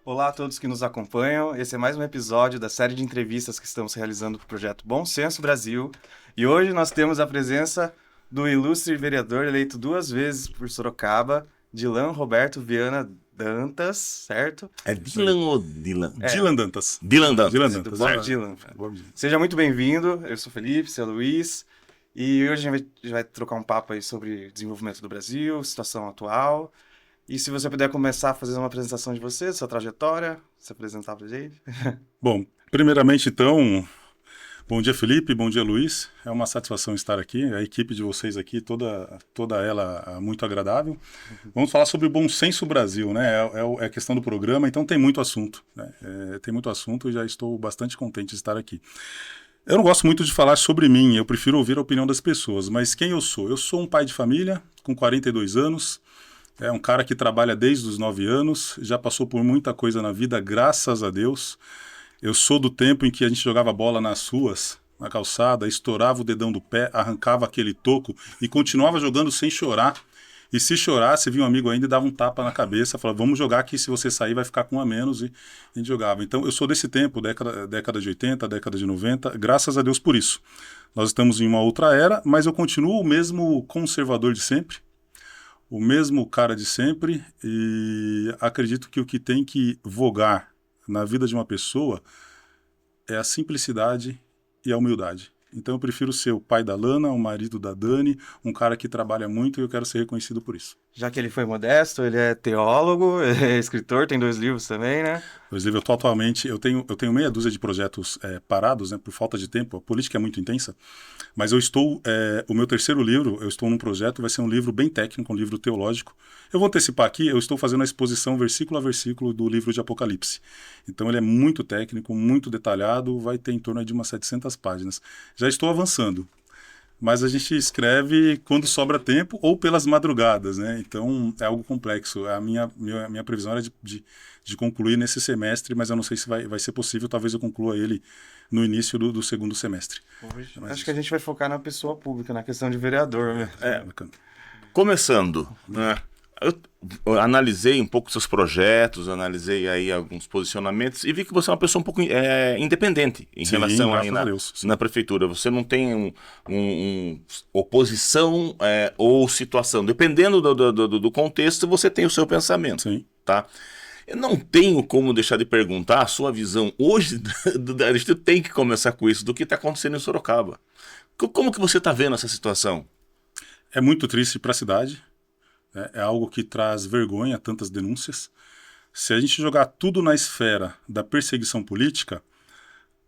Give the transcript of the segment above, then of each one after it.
Olá a todos que nos acompanham. Esse é mais um episódio da série de entrevistas que estamos realizando para o projeto Bom Senso Brasil. E hoje nós temos a presença do ilustre vereador eleito 2 vezes por Sorocaba, Dilan Roberto Viana Dantas, certo? É Dylan ou Dylan? Dylan Dantas. Dylan Dantas. Dylan Muito Dantas. bom, É. Dilan. Bom dia. Seja muito bem-vindo. Eu sou o Felipe, você é o Luiz. E hoje a gente vai trocar um papo aí sobre desenvolvimento do Brasil, situação atual. E se você puder começar a fazer uma apresentação de você, sua trajetória, se apresentar pra gente. Bom, primeiramente então, bom dia Felipe, bom dia Luiz. É uma satisfação estar aqui. A equipe de vocês aqui, toda ela muito agradável. Vamos falar sobre o Bom Senso Brasil, né? É a questão do programa, então tem muito assunto, né? Tem muito assunto e já estou bastante contente de estar aqui. Eu não gosto muito de falar sobre mim, eu prefiro ouvir a opinião das pessoas, mas quem eu sou? Eu sou um pai de família com 42 anos, é um cara que trabalha desde os 9 anos, já passou por muita coisa na vida, graças a Deus. Eu sou do tempo em que a gente jogava bola nas ruas, na calçada, estourava o dedão do pé, arrancava aquele toco e continuava jogando sem chorar. E se chorasse, vinha um amigo ainda e dava um tapa na cabeça, falava, vamos jogar que se você sair vai ficar com um a menos, e a gente jogava. Então eu sou desse tempo, década de 80, década de 90, graças a Deus por isso. Nós estamos em uma outra era, mas eu continuo o mesmo conservador de sempre, o mesmo cara de sempre, e acredito que o que tem que vogar na vida de uma pessoa é a simplicidade e a humildade. Então eu prefiro ser o pai da Lana, o marido da Dani, um cara que trabalha muito e eu quero ser reconhecido por isso. Já que ele foi modesto, ele é teólogo, é escritor, tem 2 livros também, né? Inclusive, eu tô atualmente, eu tenho meia dúzia de projetos parados, né, por falta de tempo, a política é muito intensa, mas o meu terceiro livro, eu estou num projeto, vai ser um livro bem técnico, um livro teológico. Eu vou antecipar aqui, eu estou fazendo a exposição versículo a versículo do livro de Apocalipse. Então ele é muito técnico, muito detalhado, vai ter em torno de umas 700 páginas. Já estou avançando. Mas a gente escreve quando sobra tempo ou pelas madrugadas, né? Então é algo complexo. A minha previsão era de concluir nesse semestre, mas eu não sei se vai ser possível. Talvez eu conclua ele no início do segundo semestre. Acho que a gente vai focar na pessoa pública, na questão de vereador, né? Bacana. Começando, né? Eu analisei um pouco seus projetos, analisei aí alguns posicionamentos e vi que você é uma pessoa um pouco independente em Sim, relação aí graças a Deus, sim. na prefeitura. Você não tem oposição ou situação. Dependendo do contexto, você tem o seu pensamento. Sim. Tá? Eu não tenho como deixar de perguntar a sua visão hoje, a gente tem que começar com isso, do que está acontecendo em Sorocaba. Como que você está vendo essa situação? É muito triste para a cidade. É algo que traz vergonha, tantas denúncias. Se a gente jogar tudo na esfera da perseguição política,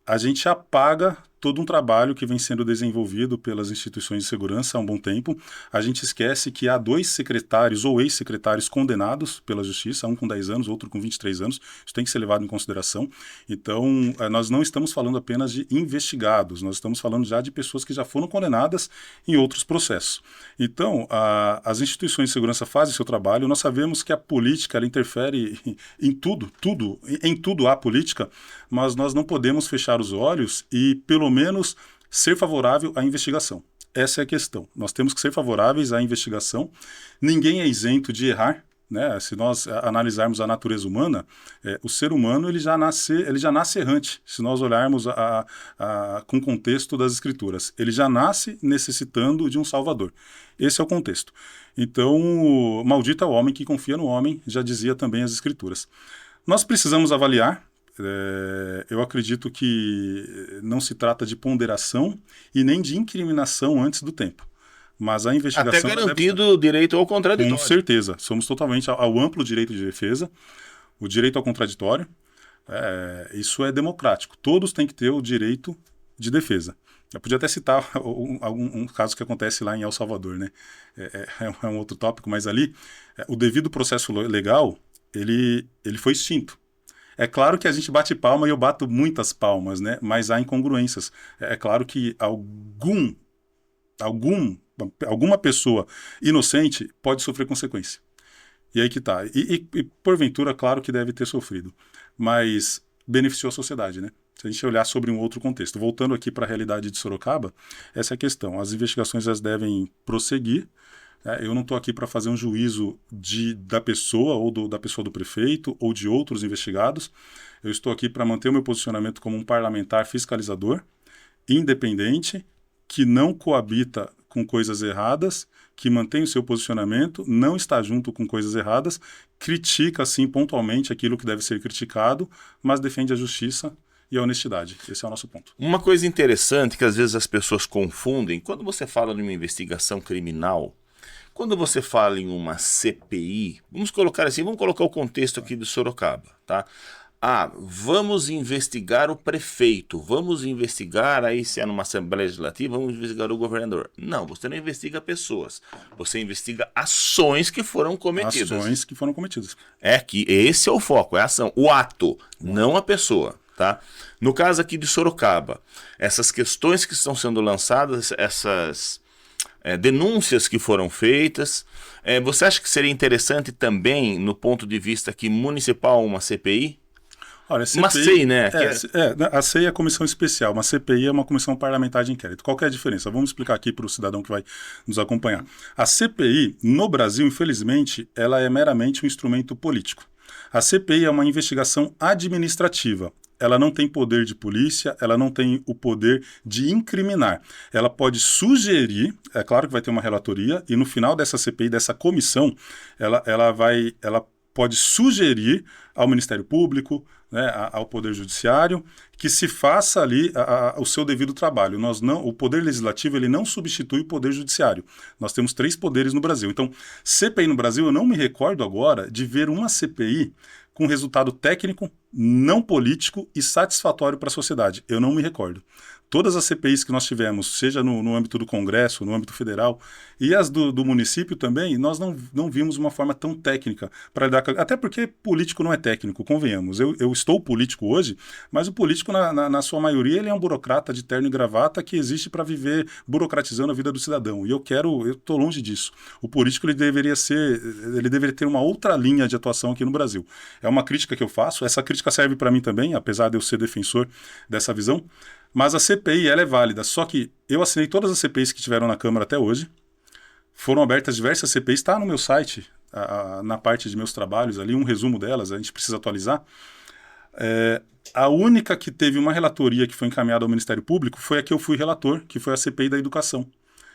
a gente apaga todo um trabalho que vem sendo desenvolvido pelas instituições de segurança há um bom tempo. A gente esquece que há 2 secretários ou ex-secretários condenados pela justiça, um com 10 anos, outro com 23 anos. Isso tem que ser levado em consideração. Então, nós não estamos falando apenas de investigados, nós estamos falando já de pessoas que já foram condenadas em outros processos. Então, as instituições de segurança fazem seu trabalho. Nós sabemos que a política ela interfere em tudo, em tudo há política, mas nós não podemos fechar os olhos e, pelo menos, ser favorável à investigação. Essa é a questão. Nós temos que ser favoráveis à investigação. Ninguém é isento de errar, né? Se nós analisarmos a natureza humana, o ser humano ele já nasce errante. Se nós olharmos com o contexto das escrituras, ele já nasce necessitando de um salvador. Esse é o contexto. Então, maldito é o homem que confia no homem, já dizia também as escrituras. Nós precisamos avaliar. Eu acredito que não se trata de ponderação e nem de incriminação antes do tempo. Mas a investigação... Até garantido o direito ao contraditório. Com certeza. Somos totalmente ao amplo direito de defesa, o direito ao contraditório. Isso é democrático. Todos têm que ter o direito de defesa. Eu podia até citar um caso que acontece lá em El Salvador, né? É um outro tópico, mas ali o devido processo legal ele foi extinto. É claro que a gente bate palma e eu bato muitas palmas, né? Mas há incongruências. É claro que alguma pessoa inocente pode sofrer consequência. E aí que tá. E porventura, claro que deve ter sofrido. Mas beneficiou a sociedade, né? Se a gente olhar sobre um outro contexto. Voltando aqui para a realidade de Sorocaba, essa é a questão. As investigações elas devem prosseguir. Eu não estou aqui para fazer um juízo da pessoa, ou da pessoa do prefeito, ou de outros investigados. Eu estou aqui para manter o meu posicionamento como um parlamentar fiscalizador, independente, que não coabita com coisas erradas, que mantém o seu posicionamento, não está junto com coisas erradas, critica, sim, pontualmente aquilo que deve ser criticado, mas defende a justiça e a honestidade. Esse é o nosso ponto. Uma coisa interessante que às vezes as pessoas confundem, quando você fala de uma investigação criminal, quando você fala em uma CPI, vamos colocar assim, vamos colocar o contexto aqui de Sorocaba, tá? Vamos investigar o prefeito, vamos investigar, aí se é numa Assembleia Legislativa, vamos investigar o governador. Não, você não investiga pessoas, você investiga ações que foram cometidas. Ações que foram cometidas. É que esse é o foco, é a ação, o ato, não a pessoa, tá? No caso aqui de Sorocaba, essas questões que estão sendo lançadas, essas denúncias que foram feitas, você acha que seria interessante também, no ponto de vista aqui municipal, uma CPI? Olha, CPI, uma CEI, né? A CEI é a comissão especial, uma CPI é uma comissão parlamentar de inquérito. Qual que é a diferença? Vamos explicar aqui para o cidadão que vai nos acompanhar. A CPI, no Brasil, infelizmente, ela é meramente um instrumento político. A CPI é uma investigação administrativa. Ela não tem poder de polícia, ela não tem o poder de incriminar. Ela pode sugerir, é claro que vai ter uma relatoria, e no final dessa CPI, dessa comissão, ela pode sugerir ao Ministério Público, né, ao Poder Judiciário, que se faça ali o seu devido trabalho. O Poder Legislativo ele não substitui o Poder Judiciário. Nós temos 3 poderes no Brasil. Então, CPI no Brasil, eu não me recordo agora de ver uma CPI com resultado técnico, não político e satisfatório para a sociedade. Eu não me recordo. Todas as CPIs que nós tivemos, seja no âmbito do Congresso, no âmbito federal, e as do município também, nós não vimos uma forma tão técnica para lidar com... Até porque político não é técnico, convenhamos. Eu estou político hoje, mas o político, na sua maioria, ele é um burocrata de terno e gravata que existe para viver burocratizando a vida do cidadão. E eu estou longe disso. O político ele deveria ter uma outra linha de atuação aqui no Brasil. É uma crítica que eu faço, essa crítica serve para mim também, apesar de eu ser defensor dessa visão. Mas a CPI, ela é válida, só que eu assinei todas as CPIs que tiveram na Câmara até hoje, foram abertas diversas CPIs, está no meu site, na parte de meus trabalhos ali, um resumo delas, a gente precisa atualizar. A única que teve uma relatoria que foi encaminhada ao Ministério Público foi a que eu fui relator, que foi a CPI da Educação.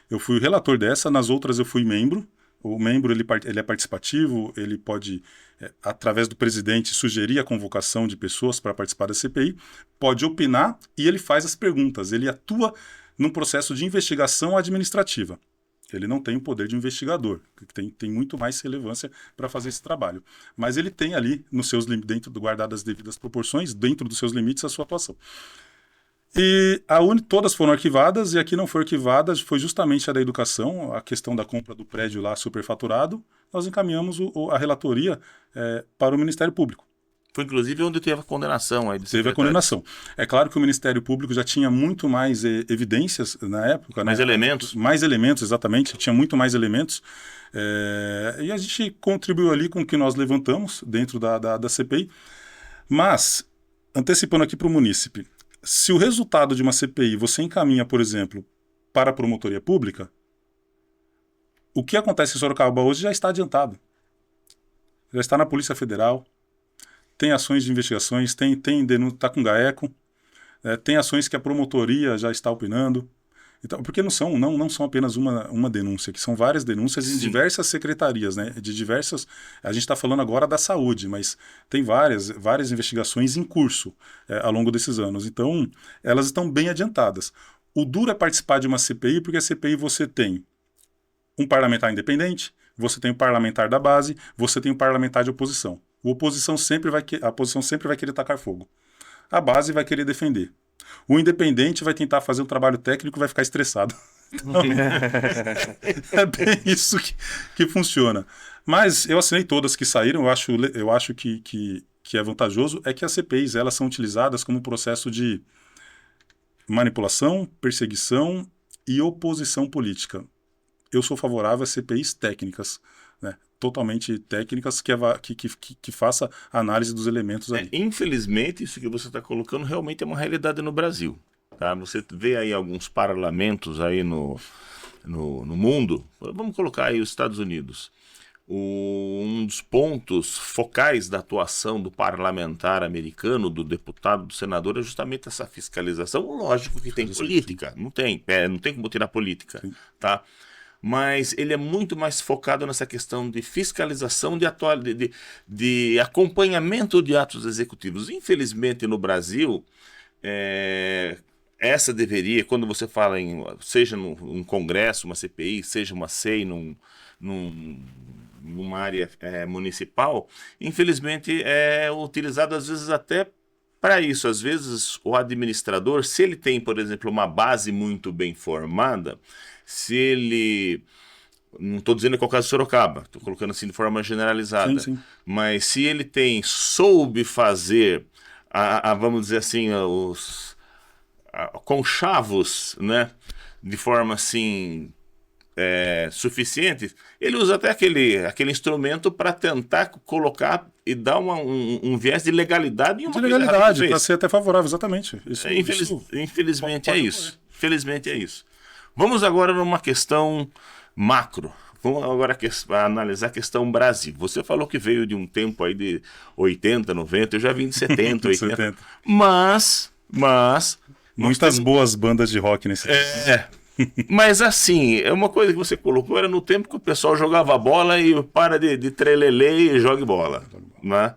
Eu fui o relator dessa, nas outras eu fui membro. O membro ele é participativo, ele pode, através do presidente, sugerir a convocação de pessoas para participar da CPI, pode opinar e ele faz as perguntas. Ele atua num processo de investigação administrativa. Ele não tem o poder de investigador, que tem muito mais relevância para fazer esse trabalho. Mas ele tem ali, guardadas as devidas proporções, dentro dos seus limites, a sua atuação. E todas foram arquivadas, e a que não foi arquivada foi justamente a da educação, a questão da compra do prédio lá superfaturado. Nós encaminhamos a relatoria para o Ministério Público. Foi inclusive onde teve a condenação. Teve a condenação. É claro que o Ministério Público já tinha muito mais evidências na época. Mais elementos. Mais elementos, exatamente. Tinha muito mais elementos. E a gente contribuiu ali com o que nós levantamos dentro da CPI. Mas, antecipando aqui para o munícipe, se o resultado de uma CPI você encaminha, por exemplo, para a promotoria pública, o que acontece em Sorocaba hoje já está adiantado. Já está na Polícia Federal, tem ações de investigações, está com GAECO, tem ações que a promotoria já está opinando. Então, porque não são apenas uma denúncia, que são várias denúncias em diversas secretarias, né? A gente está falando agora da saúde, mas tem várias investigações em curso ao longo desses anos. Então, elas estão bem adiantadas. O duro é participar de uma CPI, porque a CPI você tem um parlamentar independente, você tem um parlamentar da base, você tem um parlamentar de oposição. A oposição sempre vai querer tacar fogo. A base vai querer defender. O independente vai tentar fazer um trabalho técnico e vai ficar estressado. Então, é bem isso que funciona. Mas eu assinei todas que saíram, eu acho que é vantajoso, é que as CPIs elas são utilizadas como processo de manipulação, perseguição e oposição política. Eu sou favorável a CPIs técnicas, né? Totalmente técnicas que faça análise dos elementos ali. Infelizmente, isso que você está colocando realmente é uma realidade no Brasil. Tá? Você vê aí alguns parlamentos aí no mundo, vamos colocar aí os Estados Unidos. Um dos pontos focais da atuação do parlamentar americano, do deputado, do senador, é justamente essa fiscalização. Lógico que tem política, não tem como tirar política, tá? Mas ele é muito mais focado nessa questão de fiscalização, de acompanhamento de atos executivos. Infelizmente, no Brasil, essa deveria, quando você fala seja num congresso, uma CPI, seja uma SEI, numa área municipal, infelizmente é utilizado às vezes até para isso. Às vezes o administrador, se ele tem, por exemplo, uma base muito bem formada, se ele... Não estou dizendo que é o caso de Sorocaba, estou colocando assim de forma generalizada, Sim. Mas se ele soube fazer, vamos dizer assim, conchavos, né, de forma assim... suficiente, ele usa até aquele instrumento para tentar colocar e dar um viés de legalidade em uma De legalidade, para ser até favorável, exatamente. Infelizmente é isso. Infelizmente é isso. Vamos agora numa questão macro. Vamos agora analisar a questão Brasil. Você falou que veio de um tempo aí de 80, 90, eu já vim de 70, 80. 70. Mas Muitas boas bandas de rock nesse tempo. Mas assim, é uma coisa que você colocou, era no tempo que o pessoal jogava bola e para de trelelê e jogue bola, né?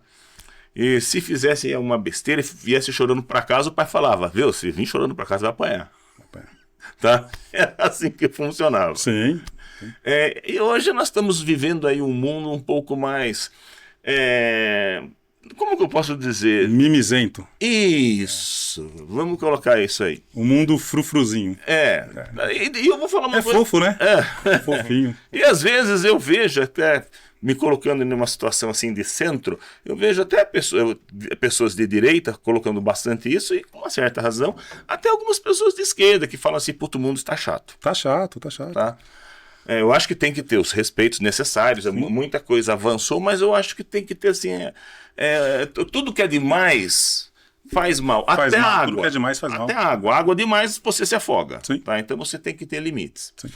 E se fizesse uma besteira e viesse chorando para casa, o pai falava, viu, se vir chorando para casa vai apanhar. Tá? Era assim que funcionava. Sim. E hoje nós estamos vivendo aí um mundo um pouco mais... como que eu posso dizer? Mimizento. Isso. Vamos colocar isso aí. O mundo frufruzinho. E eu vou falar uma coisa... fofo, né? Fofinho. E às vezes eu vejo até, me colocando em uma situação assim de centro, eu vejo até pessoas de direita colocando bastante isso, e com uma certa razão, até algumas pessoas de esquerda que falam assim, puto, o mundo está chato. Tá chato. Tá? Eu acho que tem que ter os respeitos necessários, muita coisa avançou, mas eu acho que tem que ter assim, tudo que é demais faz mal. Até a água. Tudo que é demais faz mal. Até a água. Água demais você se afoga. Sim. Tá? Então você tem que ter limites. Sim.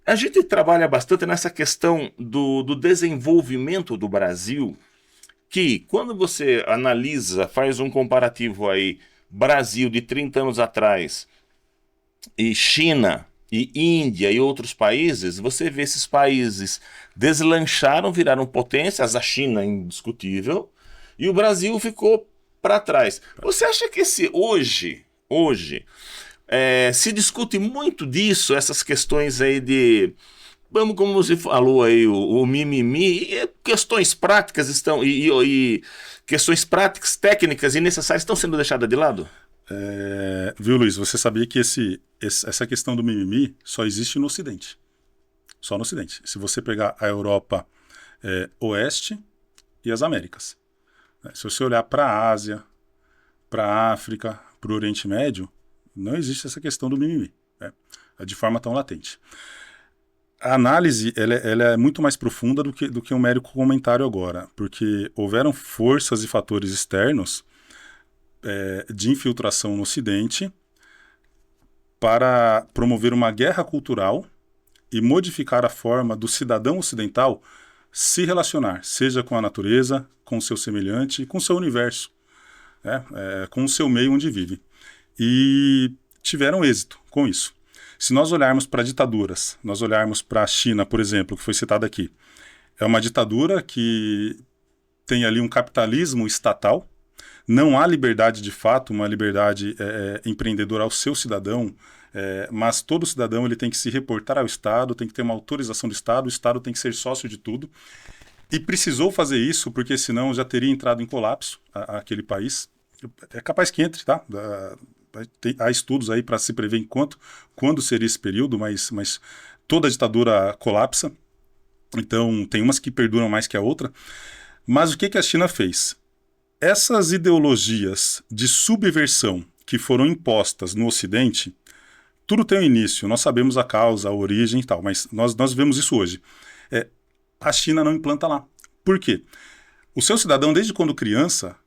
A gente trabalha bastante nessa questão do desenvolvimento do Brasil, que quando você analisa, faz um comparativo aí, Brasil de 30 anos atrás e China e Índia e outros países, você vê esses países deslancharam, viraram potências, a China é indiscutível, e o Brasil ficou para trás. Você acha que hoje se discute muito disso, essas questões aí de, vamos, como você falou aí, o mimimi, e questões práticas e questões práticas, técnicas e necessárias estão sendo deixadas de lado? Viu, Luiz, você sabia que essa questão do mimimi só existe no Ocidente. Só no Ocidente. Se você pegar a Europa Oeste e as Américas. Se você olhar para a Ásia, para a África, para o Oriente Médio, não existe essa questão do mimimi, de forma tão latente. A análise ela é muito mais profunda do que um mero comentário agora, porque houveram forças e fatores externos de infiltração no Ocidente para promover uma guerra cultural e modificar a forma do cidadão ocidental se relacionar, seja com a natureza, com o seu semelhante, com o seu universo, com o seu meio onde vive. E tiveram êxito com isso. Se nós olharmos para ditaduras, nós olharmos para a China, por exemplo, que foi citada aqui, é uma ditadura que tem ali um capitalismo estatal, não há liberdade de fato, uma liberdade empreendedora ao seu cidadão, mas todo cidadão ele tem que se reportar ao Estado, tem que ter uma autorização do Estado, o Estado tem que ser sócio de tudo. E precisou fazer isso porque senão já teria entrado em colapso aquele país. É capaz que entre, tá? Há estudos aí para se prever quando seria esse período, mas toda ditadura colapsa. Então tem umas que perduram mais que a outra. Mas o que a China fez? Essas ideologias de subversão que foram impostas no Ocidente, tudo tem um início, nós sabemos a causa, a origem e tal, mas nós vemos isso hoje. A China não implanta lá. Por quê? O seu cidadão, desde quando criança,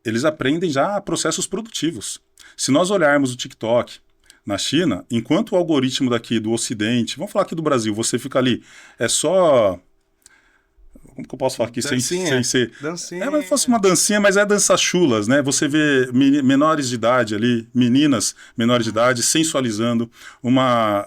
eles aprendem já processos produtivos. Se nós olharmos o TikTok, na China, enquanto o algoritmo daqui do Ocidente, vamos falar aqui do Brasil, você fica ali, é só... Como que eu posso falar aqui sem ser... Dancinha. É como se fosse uma dancinha, mas é danças chulas, né? Você vê menores de idade ali, meninas menores de idade, sensualizando uma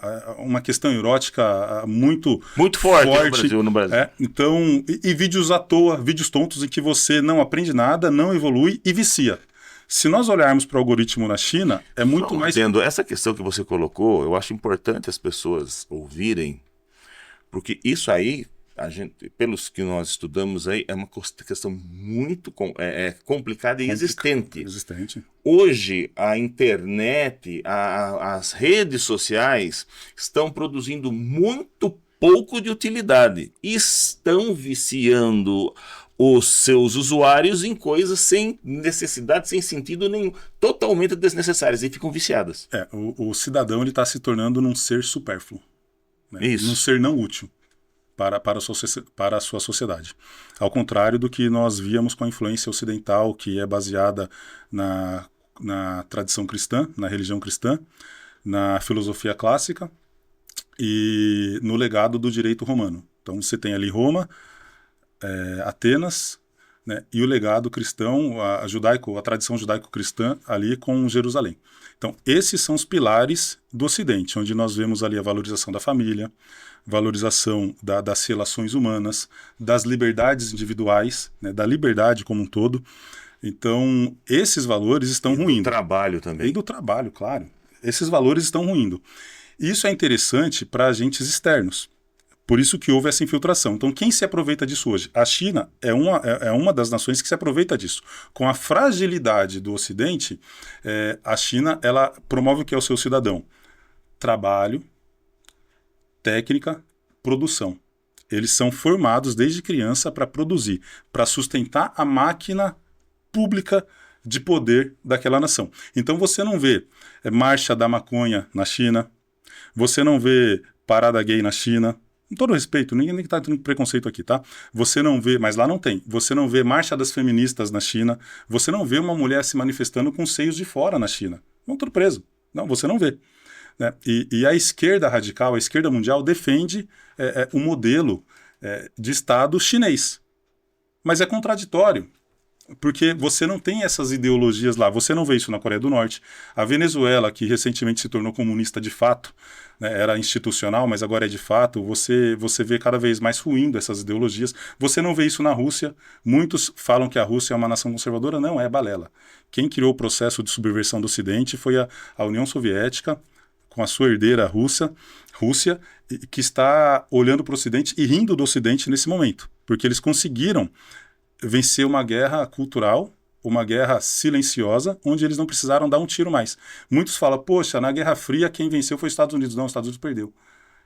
questão erótica muito forte no Brasil. Então, e vídeos à toa, vídeos tontos em que você não aprende nada, não evolui e vicia. Se nós olharmos para o algoritmo na China, é muito mais... Entendo. Essa questão que você colocou, eu acho importante as pessoas ouvirem, porque isso aí, pelos que nós estudamos aí, é uma questão muito complicada e existente. Hoje, a internet, as redes sociais estão produzindo muito pouco de utilidade. Estão viciando os seus usuários em coisas sem necessidade, sem sentido nenhum, totalmente desnecessárias, e ficam viciadas. O cidadão está se tornando um ser supérfluo, né? Isso. Um ser não útil para a sua sociedade. Ao contrário do que nós víamos com a influência ocidental, que é baseada na tradição cristã, na religião cristã, na filosofia clássica e no legado do direito romano. Então você tem ali Roma, Atenas, né, e o legado cristão, a tradição judaico-cristã ali com Jerusalém. Então esses são os pilares do Ocidente, onde nós vemos ali a valorização da família, valorização das relações humanas, das liberdades individuais, né, da liberdade como um todo. Então, esses valores estão ruindo. E do trabalho também. E do trabalho, claro. Esses valores estão ruindo. Isso é interessante para agentes externos. Por isso que houve essa infiltração. Então, quem se aproveita disso hoje? A China é uma das nações que se aproveita disso. Com a fragilidade do Ocidente, a China ela promove o que é o seu cidadão? Trabalho, técnica, produção. Eles são formados desde criança para produzir, para sustentar a máquina pública de poder daquela nação. Então você não vê marcha da maconha na China, você não vê parada gay na China, com todo respeito, ninguém está tendo preconceito aqui, tá? Você não vê, mas lá não tem, você não vê marcha das feministas na China, você não vê uma mulher se manifestando com seios de fora na China. Vão tudo preso. Não, você não vê. Né? E a esquerda radical, a esquerda mundial, defende o modelo de Estado chinês. Mas é contraditório, porque você não tem essas ideologias lá. Você não vê isso na Coreia do Norte. A Venezuela, que recentemente se tornou comunista de fato, né, era institucional, mas agora é de fato, você vê cada vez mais ruindo essas ideologias. Você não vê isso na Rússia. Muitos falam que a Rússia é uma nação conservadora. Não, é balela. Quem criou o processo de subversão do Ocidente foi a União Soviética, com a sua herdeira Rússia, que está olhando para o Ocidente e rindo do Ocidente nesse momento, porque eles conseguiram vencer uma guerra cultural, uma guerra silenciosa, onde eles não precisaram dar um tiro mais. Muitos falam, poxa, na Guerra Fria quem venceu foi os Estados Unidos. Não, os Estados Unidos perdeu.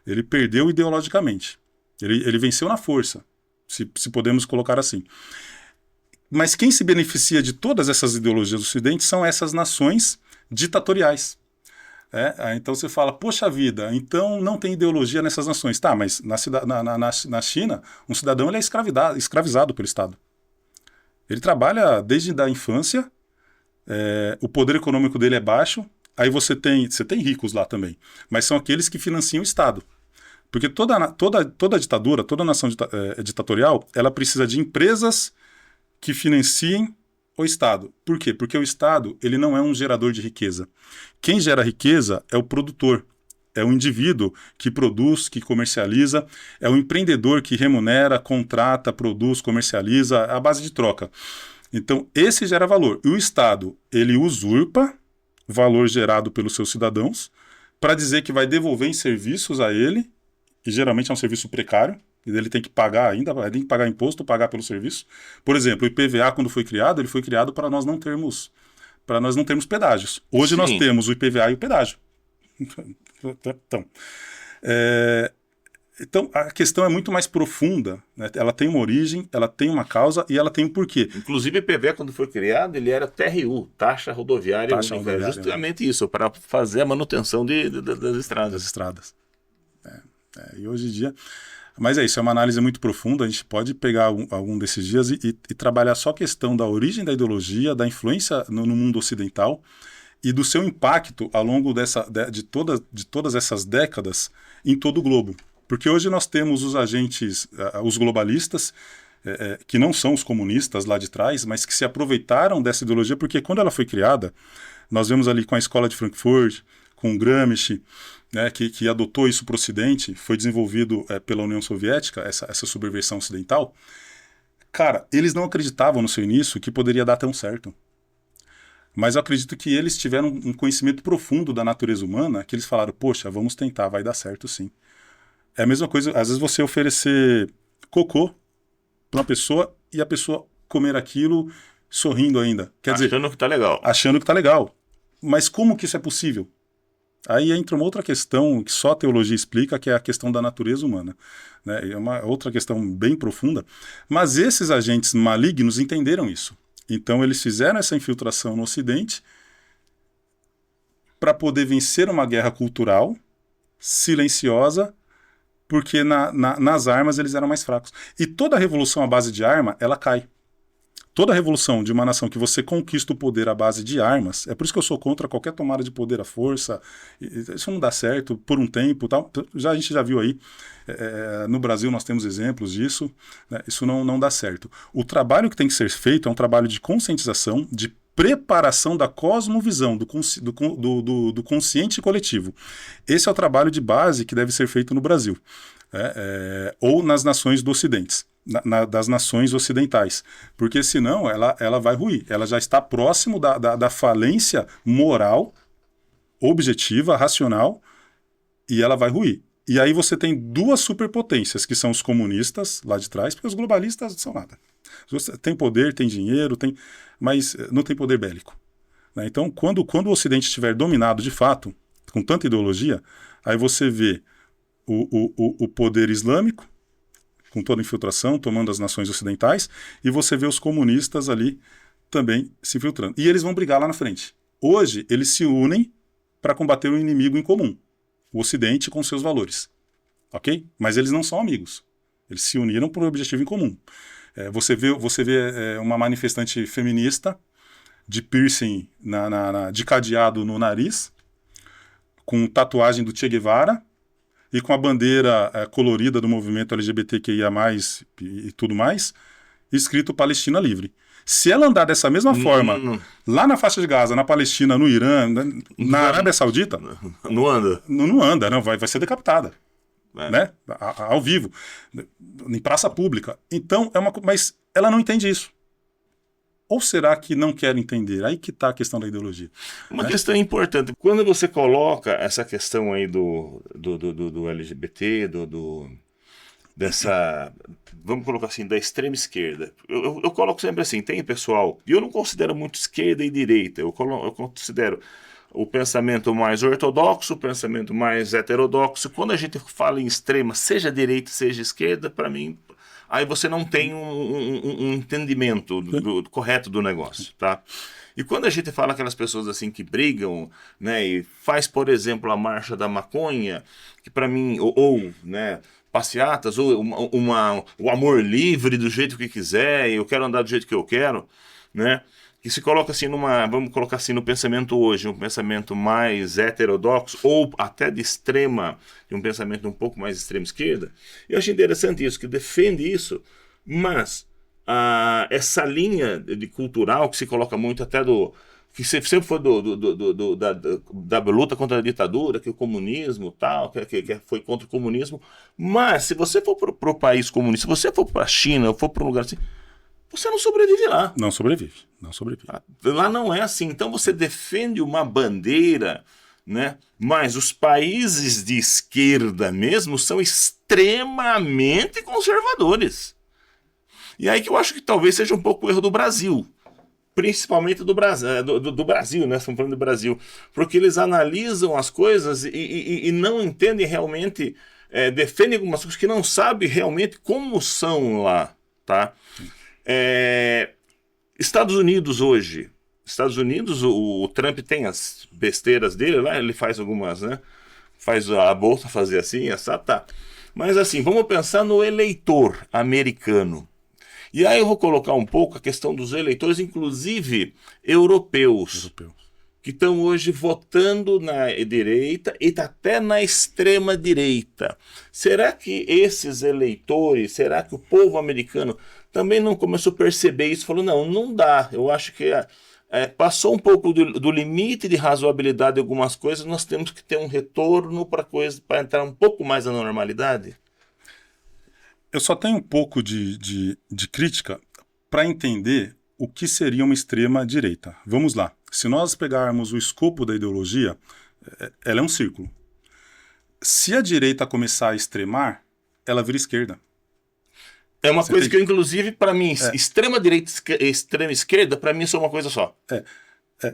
Ele perdeu ideologicamente. Ele venceu na força, se podemos colocar assim. Mas quem se beneficia de todas essas ideologias do Ocidente são essas nações ditatoriais. Então você fala, poxa vida, então não tem ideologia nessas nações. Tá, mas na China, um cidadão ele é escravizado pelo Estado. Ele trabalha desde a infância, o poder econômico dele é baixo, aí você tem ricos lá também, mas são aqueles que financiam o Estado. Porque toda ditadura, toda nação ditatorial, ela precisa de empresas que financiem o Estado. Por quê? Porque o Estado ele não é um gerador de riqueza. Quem gera riqueza é o produtor, é o indivíduo que produz, que comercializa, é o empreendedor que remunera, contrata, produz, comercializa, à base de troca. Então, esse gera valor. E o Estado, ele usurpa valor gerado pelos seus cidadãos para dizer que vai devolver em serviços a ele, e geralmente é um serviço precário, e ele tem que pagar ainda, ele tem que pagar imposto, pagar pelo serviço. Por exemplo, o IPVA, quando foi criado, ele foi criado para nós não termos pedágios. Hoje nós temos o IPVA e o pedágio. Então, a questão é muito mais profunda, né? Ela tem uma origem, ela tem uma causa e ela tem um porquê. Inclusive, o IPVA, quando foi criado, ele era TRU, Taxa Rodoviária Única. Justamente isso, para fazer a manutenção das estradas. E hoje em dia... Mas é isso, é uma análise muito profunda, a gente pode pegar algum desses dias e trabalhar só a questão da origem da ideologia, da influência no mundo ocidental e do seu impacto ao longo de todas essas décadas em todo o globo. Porque hoje nós temos os agentes, os globalistas, que não são os comunistas lá de trás, mas que se aproveitaram dessa ideologia, porque quando ela foi criada, nós vemos ali com a Escola de Frankfurt, com o Gramsci, né, que adotou isso para o Ocidente, foi desenvolvido pela União Soviética, essa subversão ocidental. Cara, eles não acreditavam no seu início que poderia dar tão certo. Mas eu acredito que eles tiveram um conhecimento profundo da natureza humana, que eles falaram, poxa, vamos tentar, vai dar certo sim. É a mesma coisa, às vezes você oferecer cocô para uma pessoa e a pessoa comer aquilo sorrindo ainda. Quer dizer, achando que tá legal. Achando que tá legal. Mas como que isso é possível? Aí entra uma outra questão que só a teologia explica, que é a questão da natureza humana. Né? É uma outra questão bem profunda. Mas esses agentes malignos entenderam isso. Então eles fizeram essa infiltração no Ocidente para poder vencer uma guerra cultural silenciosa, porque nas armas eles eram mais fracos. E toda revolução à base de arma, ela cai. Toda revolução de uma nação que você conquista o poder à base de armas, é por isso que eu sou contra qualquer tomada de poder à força, isso não dá certo por um tempo, tal. A gente já viu aí, no Brasil nós temos exemplos disso, né? Isso não dá certo. O trabalho que tem que ser feito é um trabalho de conscientização, de preparação da cosmovisão, do consciente coletivo. Esse é o trabalho de base que deve ser feito no Brasil, ou nas nações do Ocidente. Das nações ocidentais, porque senão ela vai ruir, ela já está próximo da falência moral, objetiva, racional, e ela vai ruir. E aí você tem duas superpotências, que são os comunistas lá de trás, porque os globalistas não são nada. Tem poder, tem dinheiro, mas não tem poder bélico. Né? Então, quando o Ocidente estiver dominado de fato, com tanta ideologia, aí você vê o poder islâmico, com toda a infiltração, tomando as nações ocidentais, e você vê os comunistas ali também se infiltrando. E eles vão brigar lá na frente. Hoje, eles se unem para combater um inimigo em comum, o Ocidente com seus valores. Ok? Mas eles não são amigos. Eles se uniram por um objetivo em comum. Você vê uma manifestante feminista de piercing, de cadeado no nariz, com tatuagem do Che Guevara, e com a bandeira colorida do movimento LGBTQIA+, e tudo mais, escrito Palestina Livre. Se ela andar dessa mesma forma, lá na faixa de Gaza, na Palestina, no Irã, na Arábia Saudita... Não anda. Não anda, não, vai ser decapitada. Né? Ao vivo, em praça pública. Então, mas ela não entende isso. Ou será que não quer entender? Aí que está a questão da ideologia. Uma questão importante. Quando você coloca essa questão aí do LGBT, dessa, vamos colocar assim, da extrema esquerda. Eu coloco sempre assim, tem pessoal, e eu não considero muito esquerda e direita, eu considero o pensamento mais ortodoxo, o pensamento mais heterodoxo. Quando a gente fala em extrema, seja direita, seja esquerda, para mim... aí você não tem um entendimento correto do negócio, tá? E quando a gente fala aquelas pessoas assim que brigam, né, e faz, por exemplo, a marcha da maconha, que para mim, ou né, passeatas, ou o amor livre do jeito que quiser, eu quero andar do jeito que eu quero, né? Que se coloca assim vamos colocar assim no pensamento hoje, um pensamento mais heterodoxo, ou até de um pensamento um pouco mais extrema esquerda. Eu acho interessante isso, que defende isso, mas essa linha de cultural que se coloca muito até que sempre foi da luta contra a ditadura, que o comunismo tal, que foi contra o comunismo, mas se você for para o país comunista, se você for para a China, ou for para um lugar assim, você não sobrevive lá. Não sobrevive. Lá não é assim. Então você defende uma bandeira, né? Mas os países de esquerda mesmo são extremamente conservadores. E aí que eu acho que talvez seja um pouco o erro do Brasil. Principalmente do Brasil, né? Estamos falando do Brasil. Porque eles analisam as coisas e não entendem realmente, defendem algumas coisas que não sabem realmente como são lá, tá? Estados Unidos hoje. Estados Unidos, o Trump tem as besteiras dele lá, ele faz algumas, né? Faz a bolsa fazer assim, essa tá. Mas assim, vamos pensar no eleitor americano. E aí eu vou colocar um pouco a questão dos eleitores, inclusive europeus. que estão hoje votando na direita e até na extrema direita. Será que esses eleitores, será que o povo americano também não começou a perceber isso? Falou, não dá, eu acho que passou um pouco do limite de razoabilidade de algumas coisas, nós temos que ter um retorno para entrar um pouco mais na normalidade? Eu só tenho um pouco de crítica para entender o que seria uma extrema-direita. Vamos lá. Se nós pegarmos o escopo da ideologia, ela é um círculo. Se a direita começar a extremar, ela vira esquerda. É uma coisa que, inclusive, para mim, extrema-direita e extrema-esquerda, para mim, são uma coisa só.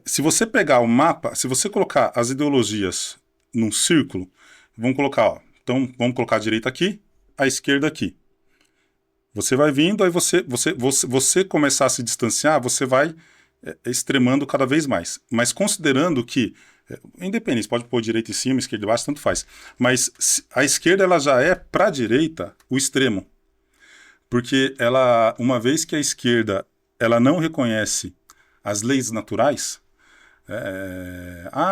Se você pegar o mapa, se você colocar as ideologias num círculo, vamos colocar, então, vamos colocar a direita aqui, a esquerda aqui. Você vai vindo, aí você começar a se distanciar, você vai extremando cada vez mais. Mas considerando que, independente, pode pôr direita em cima, esquerda embaixo, tanto faz. Mas a esquerda ela já é, para a direita, o extremo. Porque uma vez que a esquerda ela não reconhece as leis naturais,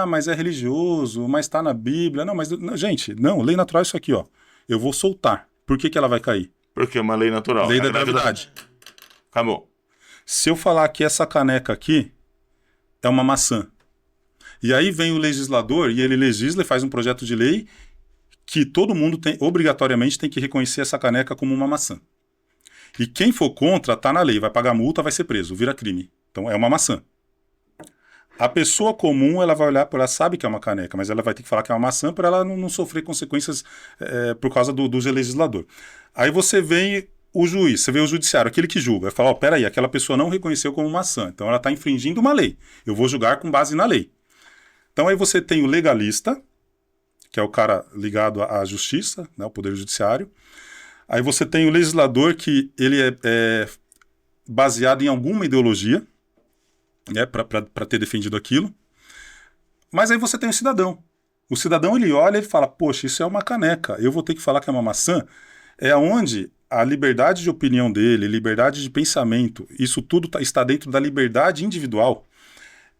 mas é religioso, mas está na Bíblia. Não, gente, lei natural é isso aqui, ó. Eu vou soltar. Por que ela vai cair? Porque é uma lei natural. Lei da gravidade. Acabou. Se eu falar que essa caneca aqui é uma maçã, e aí vem o legislador e ele legisla e faz um projeto de lei que todo mundo obrigatoriamente tem que reconhecer essa caneca como uma maçã. E quem for contra, tá na lei, vai pagar multa, vai ser preso, vira crime. Então é uma maçã. A pessoa comum, ela vai olhar, ela sabe que é uma caneca, mas ela vai ter que falar que é uma maçã para ela não sofrer consequências por causa do legislador. Aí você vem o juiz, você vê o judiciário, aquele que julga, vai falar, peraí, aquela pessoa não reconheceu como maçã, então ela está infringindo uma lei. Eu vou julgar com base na lei. Então aí você tem o legalista, que é o cara ligado à justiça, né, ao poder judiciário. Aí você tem o legislador, que ele é baseado em alguma ideologia, né, para ter defendido aquilo. Mas aí você tem o cidadão. O cidadão, ele olha e ele fala, poxa, isso é uma caneca, eu vou ter que falar que é uma maçã. É onde a liberdade de opinião dele, liberdade de pensamento, isso tudo está dentro da liberdade individual,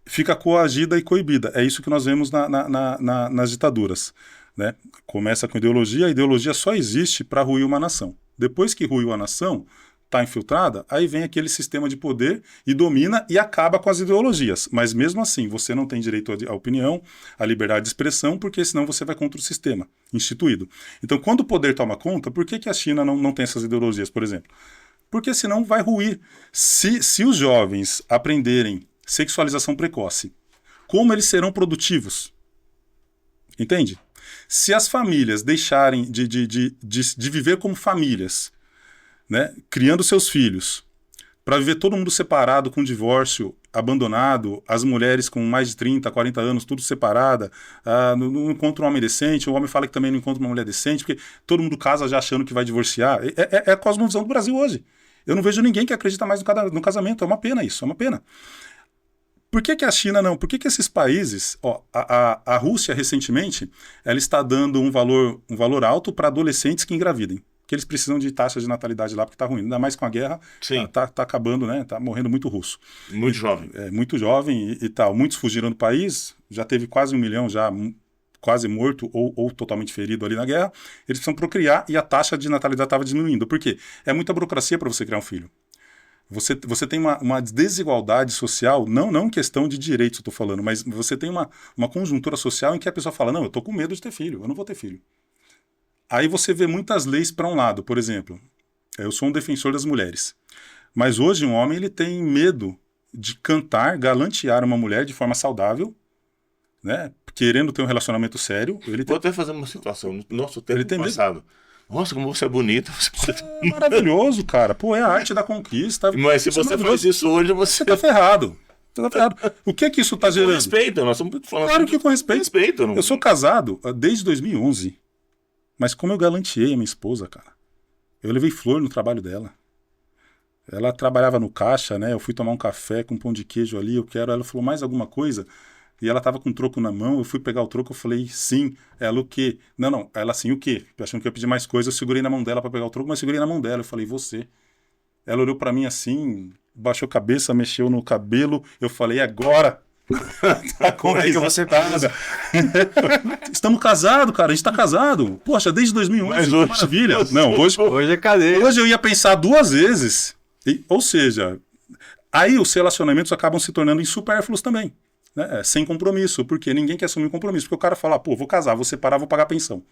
fica coagida e coibida. É isso que nós vemos nas ditaduras. Né? Começa com ideologia, a ideologia só existe para ruir uma nação. Depois que ruiu a nação, está infiltrada, aí vem aquele sistema de poder e domina e acaba com as ideologias. Mas mesmo assim, você não tem direito à opinião, à liberdade de expressão, porque senão você vai contra o sistema instituído. Então, quando o poder toma conta, por que a China não tem essas ideologias, por exemplo? Porque senão vai ruir. Se os jovens aprenderem sexualização precoce, como eles serão produtivos? Entende? Se as famílias deixarem de viver como famílias, né, criando seus filhos, para viver todo mundo separado, com divórcio, abandonado, as mulheres com mais de 30, 40 anos, tudo separada, não encontra um homem decente, o homem fala que também não encontra uma mulher decente, porque todo mundo casa já achando que vai divorciar. É a cosmovisão do Brasil hoje. Eu não vejo ninguém que acredita mais no casamento, é uma pena isso, é uma pena. Por que a China não? Por que esses países... A Rússia, recentemente, ela está dando um valor alto para adolescentes que engravidem. Que eles precisam de taxa de natalidade lá, porque está ruim. Ainda mais com a guerra, tá acabando, né? Tá morrendo muito russo. Muito jovem. Muito jovem e tal. Muitos fugiram do país, já teve quase 1 milhão já quase morto ou totalmente ferido ali na guerra. Eles precisam procriar e a taxa de natalidade estava diminuindo. Por quê? É muita burocracia para você criar um filho. Você tem uma desigualdade social, não questão de direitos, eu estou falando, mas você tem uma conjuntura social em que a pessoa fala, não, eu estou com medo de ter filho, eu não vou ter filho. Aí você vê muitas leis para um lado, por exemplo, eu sou um defensor das mulheres, mas hoje um homem ele tem medo de galantear uma mulher de forma saudável, né, querendo ter um relacionamento sério. Vou até fazer uma situação, no nosso tempo passado. Medo. Nossa, como você é bonita. É maravilhoso, cara. Pô, é a arte da conquista. Mas se você faz isso hoje, você tá ferrado. O que isso tá gerando? Com respeito, nós estamos falando. Claro que com respeito. Não... Eu sou casado desde 2011. Mas como eu galanteei a minha esposa, cara. Eu levei flor no trabalho dela. Ela trabalhava no caixa, né? Eu fui tomar um café com pão de queijo ali, Ela falou, mais alguma coisa? E ela tava com o troco na mão, eu fui pegar o troco, eu falei, sim. Ela, o quê? Não, ela assim, o quê? Achando que eu ia pedir mais coisa, eu segurei na mão dela para pegar o troco, mas segurei na mão dela, eu falei, você. Ela olhou para mim assim, baixou a cabeça, mexeu no cabelo, eu falei, agora. Como é que você pensa? Estamos casados, cara. A gente tá casado. Poxa, desde 2011. Mas que hoje- maravilha. Não, hoje Hoje é cadeia. eu ia pensar 2 vezes. Ou seja, aí os relacionamentos acabam se tornando insupérfluos também. Né? Sem compromisso. Porque ninguém quer assumir um compromisso. Porque o cara fala, pô, vou casar, vou separar, vou pagar pensão.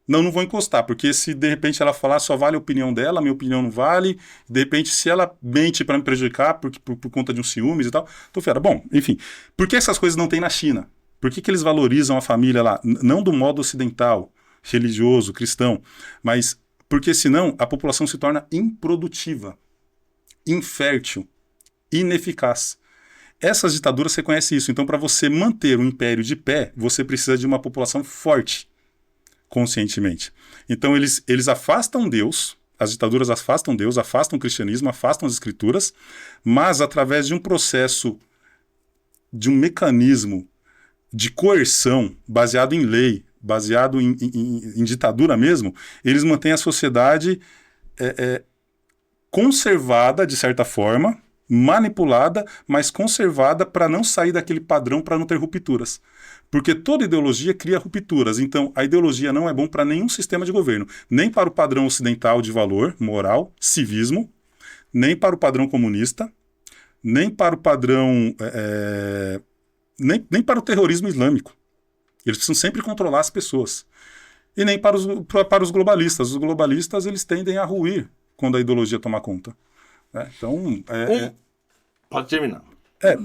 Não vou encostar, porque se de repente ela falar só vale a opinião dela, a minha opinião não vale, de repente se ela mente para me prejudicar por conta de um ciúmes e tal, tô fera. Bom, enfim, por que essas coisas não tem na China? Por que eles valorizam a família lá? Não do modo ocidental, religioso, cristão, mas porque senão a população se torna improdutiva, infértil, ineficaz. Essas ditaduras reconhecem isso, então para você manter o império de pé, você precisa de uma população forte, conscientemente. Então eles afastam Deus, as ditaduras afastam Deus, afastam o cristianismo, afastam as escrituras, mas através de um processo, de um mecanismo de coerção, baseado em lei, baseado em ditadura mesmo, eles mantêm a sociedade conservada, de certa forma, manipulada, mas conservada para não sair daquele padrão, para não ter rupturas. Porque toda ideologia cria rupturas. Então, a ideologia não é bom para nenhum sistema de governo. Nem para o padrão ocidental de valor, moral, civismo, nem para o padrão comunista, nem para o padrão... nem para o terrorismo islâmico. Eles precisam sempre controlar as pessoas. E nem para os globalistas. Os globalistas, eles tendem a ruir quando a ideologia toma conta. Então... Pode terminar.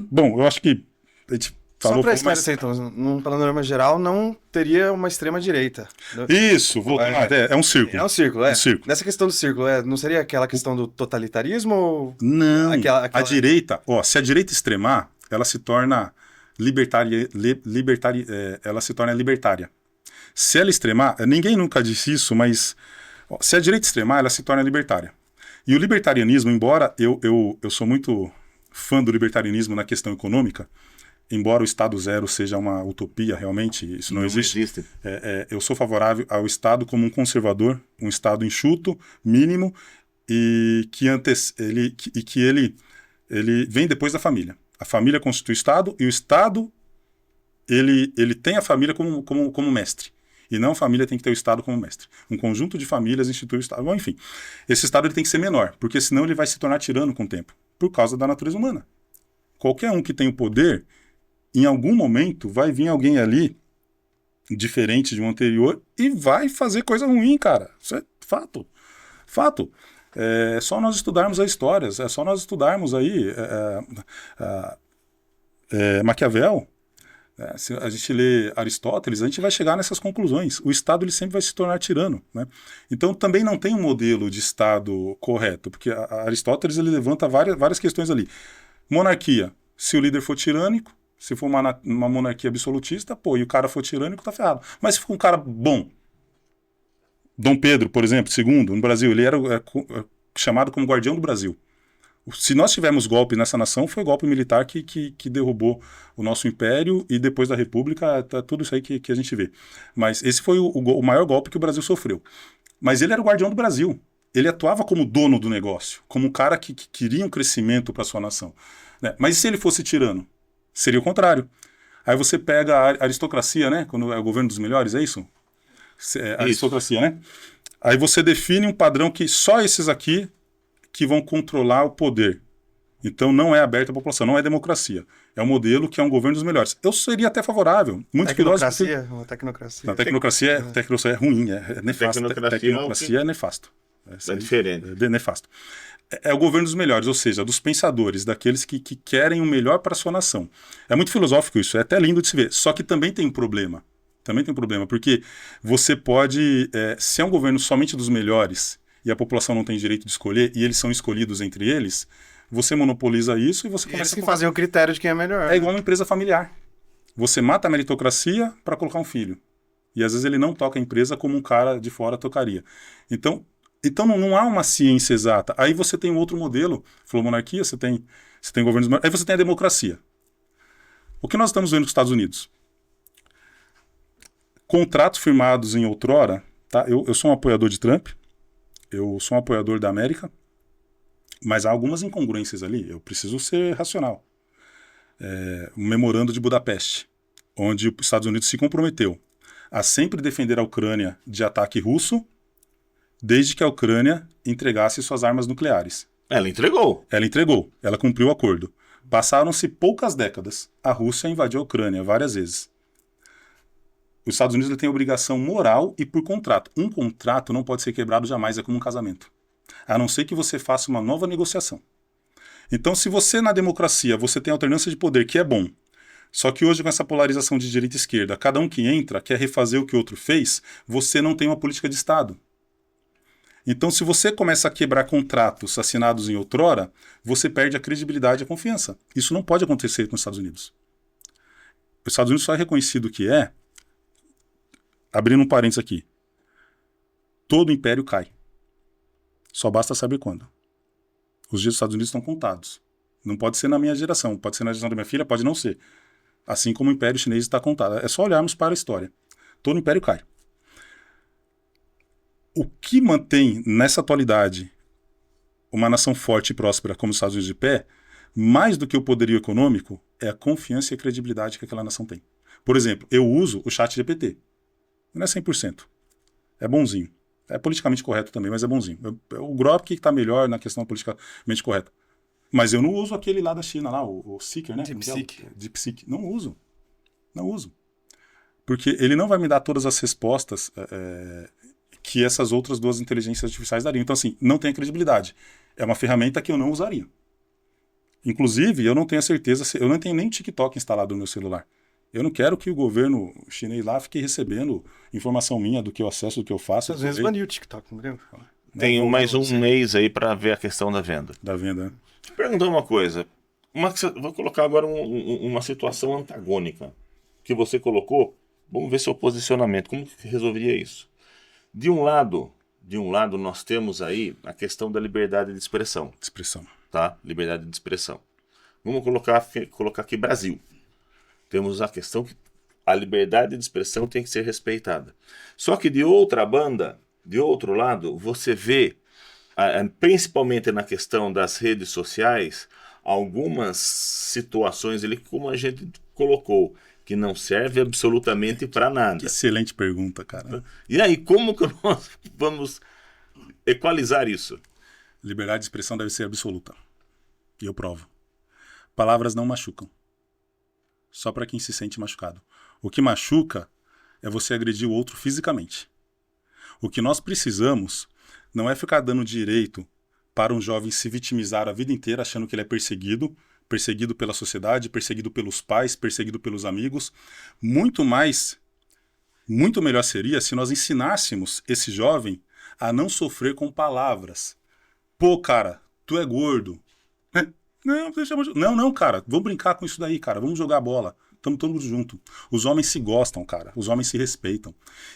Bom, eu acho que a gente... Só falou para um pouco mais... esclarecer, então, num panorama geral, não teria uma extrema-direita. Isso, é um círculo. É um círculo, é. Um círculo. Nessa questão do círculo, não seria aquela questão do totalitarismo? Ou... Não, Aquela- a direita, se a direita extremar, ela se torna ela se torna libertária. Se ela extremar, ninguém nunca disse isso, mas se a direita extremar, ela se torna libertária. E o libertarianismo, embora eu sou muito fã do libertarianismo na questão econômica, embora o Estado Zero seja uma utopia, realmente, isso não existe. Eu sou favorável ao Estado como um conservador, um Estado enxuto, mínimo, e que ele vem depois da família. A família constitui o Estado, e o Estado ele tem a família como mestre. E não a família tem que ter o Estado como mestre. Um conjunto de famílias institui o Estado. Bom, enfim, esse Estado ele tem que ser menor, porque senão ele vai se tornar tirano com o tempo, por causa da natureza humana. Qualquer um que tem o poder, em algum momento vai vir alguém ali, diferente de um anterior, e vai fazer coisa ruim, cara. Isso é fato. Fato. É só nós estudarmos as histórias, é só nós estudarmos aí Maquiavel. Se a gente lê Aristóteles, a gente vai chegar nessas conclusões. O Estado ele sempre vai se tornar tirano, né? Então também não tem um modelo de Estado correto, porque Aristóteles ele levanta várias questões ali. Monarquia, se o líder for tirânico, se for uma monarquia absolutista, e o cara for tirânico, tá ferrado. Mas se for um cara bom, Dom Pedro, por exemplo, II, no Brasil, ele era chamado como guardião do Brasil. Se nós tivermos golpe nessa nação, foi golpe militar que derrubou o nosso império, e depois da República, tudo isso aí que a gente vê. Mas esse foi o maior golpe que o Brasil sofreu. Mas ele era o guardião do Brasil. Ele atuava como dono do negócio, como um cara que queria um crescimento para sua nação. Né? Mas e se ele fosse tirano? Seria o contrário. Aí você pega a aristocracia, né? Quando é o governo dos melhores, é isso? Aristocracia, né? Aí você define um padrão que só esses aqui que vão controlar o poder. Então não é aberta à população, não é democracia. É um modelo que é um governo dos melhores. Eu seria até favorável. Muitos filósofos... Uma tecnocracia. Não, tecnocracia é ruim, é nefasto. Tecnocracia é nefasto. É diferente. É nefasto. É o governo dos melhores, ou seja, dos pensadores, daqueles que querem o melhor para a sua nação. É muito filosófico isso, é até lindo de se ver. Só que também tem um problema. Porque você pode... se é um governo somente dos melhores e a população não tem direito de escolher, e eles são escolhidos entre eles, você monopoliza isso e você começa a fazer o critério de quem é melhor. É igual uma empresa familiar. Você mata a meritocracia para colocar um filho. E às vezes ele não toca a empresa como um cara de fora tocaria. Então não há uma ciência exata. Aí você tem um outro modelo, falou monarquia, você tem governos... Aí você tem a democracia. O que nós estamos vendo nos Estados Unidos? Contratos firmados em outrora, tá? Eu sou um apoiador de Trump, eu sou um apoiador da América, mas há algumas incongruências ali, eu preciso ser racional. um memorando de Budapeste, onde os Estados Unidos se comprometeu a sempre defender a Ucrânia de ataque russo, desde que a Ucrânia entregasse suas armas nucleares. Ela entregou. Ela entregou, ela cumpriu o acordo. Passaram-se poucas décadas. A Rússia invadiu a Ucrânia várias vezes. Os Estados Unidos têm obrigação moral e por contrato. Um contrato não pode ser quebrado jamais, é como um casamento. A não ser que você faça uma nova negociação. Então, se você, na democracia, você tem alternância de poder, que é bom, só que hoje, com essa polarização de direita e esquerda, cada um que entra quer refazer o que o outro fez, você não tem uma política de Estado. Então, se você começa a quebrar contratos assinados em outrora, você perde a credibilidade e a confiança. Isso não pode acontecer nos Estados Unidos. Os Estados Unidos só é reconhecido que abrindo um parênteses aqui, todo império cai. Só basta saber quando. Os dias dos Estados Unidos estão contados. Não pode ser na minha geração, pode ser na geração da minha filha, pode não ser. Assim como o Império Chinês está contado. É só olharmos para a história. Todo império cai. O que mantém, nessa atualidade, uma nação forte e próspera como os Estados Unidos de pé, mais do que o poderio econômico, é a confiança e a credibilidade que aquela nação tem. Por exemplo, eu uso o ChatGPT. Não é 100%. É bonzinho. É politicamente correto também, mas é bonzinho. O Grok está melhor na questão politicamente correta. Mas eu não uso aquele lá da China, lá, o Seeker, né? DeepSeek. Não uso. Não uso. Porque ele não vai me dar todas as respostas que essas outras duas inteligências artificiais dariam. Então, assim, não tem credibilidade. É uma ferramenta que eu não usaria. Inclusive, eu não tenho a certeza, eu não tenho nem TikTok instalado no meu celular. Eu não quero que o governo chinês lá fique recebendo informação minha do que eu acesso, do que eu faço. Às vezes baniu o TikTok, não lembro? Tem mais um mês aí para ver a questão da venda. Da venda, né? Te perguntar uma coisa. Vou colocar agora uma situação antagônica que você colocou. Vamos ver seu posicionamento. Como que resolveria isso? De um lado, nós temos aí a questão da liberdade de expressão. Tá? Liberdade de expressão. Vamos colocar aqui Brasil. Temos a questão que a liberdade de expressão tem que ser respeitada. Só que de outra banda, de outro lado, você vê, principalmente na questão das redes sociais, algumas situações ali, como a gente colocou, que não serve absolutamente para nada. Excelente pergunta, cara. E aí, como que nós vamos equalizar isso? Liberdade de expressão deve ser absoluta. E eu provo. Palavras não machucam. Só para quem se sente machucado. O que machuca é você agredir o outro fisicamente. O que nós precisamos não é ficar dando direito para um jovem se vitimizar a vida inteira achando que ele é perseguido pela sociedade, perseguido pelos pais, perseguido pelos amigos. Muito melhor seria se nós ensinássemos esse jovem a não sofrer com palavras. Pô, cara, tu é gordo. Não, cara, vamos brincar com isso daí, cara, vamos jogar bola. Estamos todos juntos. Os homens se gostam, cara, os homens se respeitam.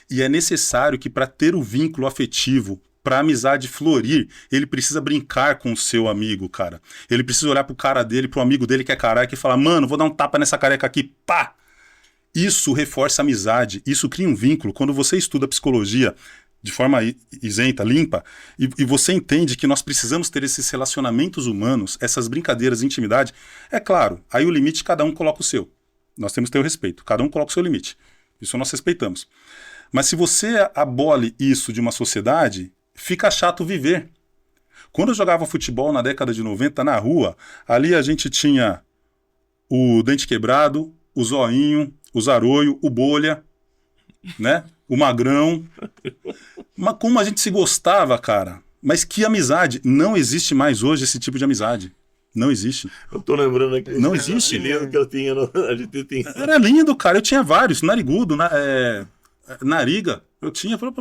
E é necessário que para ter o vínculo afetivo, para a amizade florir, ele precisa brincar com o seu amigo, cara. Ele precisa olhar pro cara dele, pro amigo dele que é careca e falar, mano, vou dar um tapa nessa careca aqui, pá! Isso reforça a amizade, isso cria um vínculo. Quando você estuda psicologia de forma isenta, limpa, e você entende que nós precisamos ter esses relacionamentos humanos, essas brincadeiras de intimidade, é claro, aí o limite cada um coloca o seu. Nós temos que ter o respeito, cada um coloca o seu limite. Isso nós respeitamos. Mas se você abole isso de uma sociedade, fica chato viver. Quando eu jogava futebol na década de 90 na rua, ali a gente tinha o dente quebrado, o zoinho, o zaroio, o bolha, né? O magrão. Mas como a gente se gostava, cara. Mas que amizade. Não existe mais hoje esse tipo de amizade. Não existe. Eu tô lembrando aqui. Não existe. Que eu tinha, a gente tinha. Era lindo, cara. Eu tinha vários. Narigudo, nariga. Eu tinha. Eu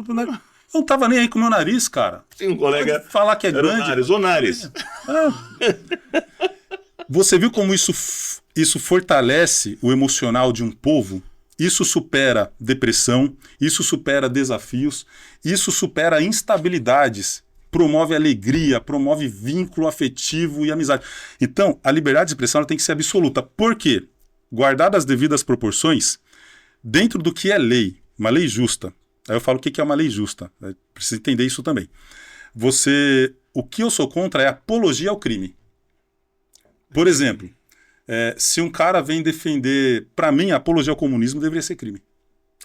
não tava nem aí com o meu nariz, cara. Tinha um colega. Pode falar que é grande. O nariz. Você viu como isso fortalece o emocional de um povo? Isso supera depressão, isso supera desafios, isso supera instabilidades, promove alegria, promove vínculo afetivo e amizade. Então, a liberdade de expressão ela tem que ser absoluta. Por quê? Guardadas as devidas proporções, dentro do que é lei, uma lei justa. Aí eu falo o que é uma lei justa. Precisa entender isso também. O que eu sou contra é apologia ao crime. Por exemplo, Se um cara vem defender... Para mim, a apologia ao comunismo deveria ser crime.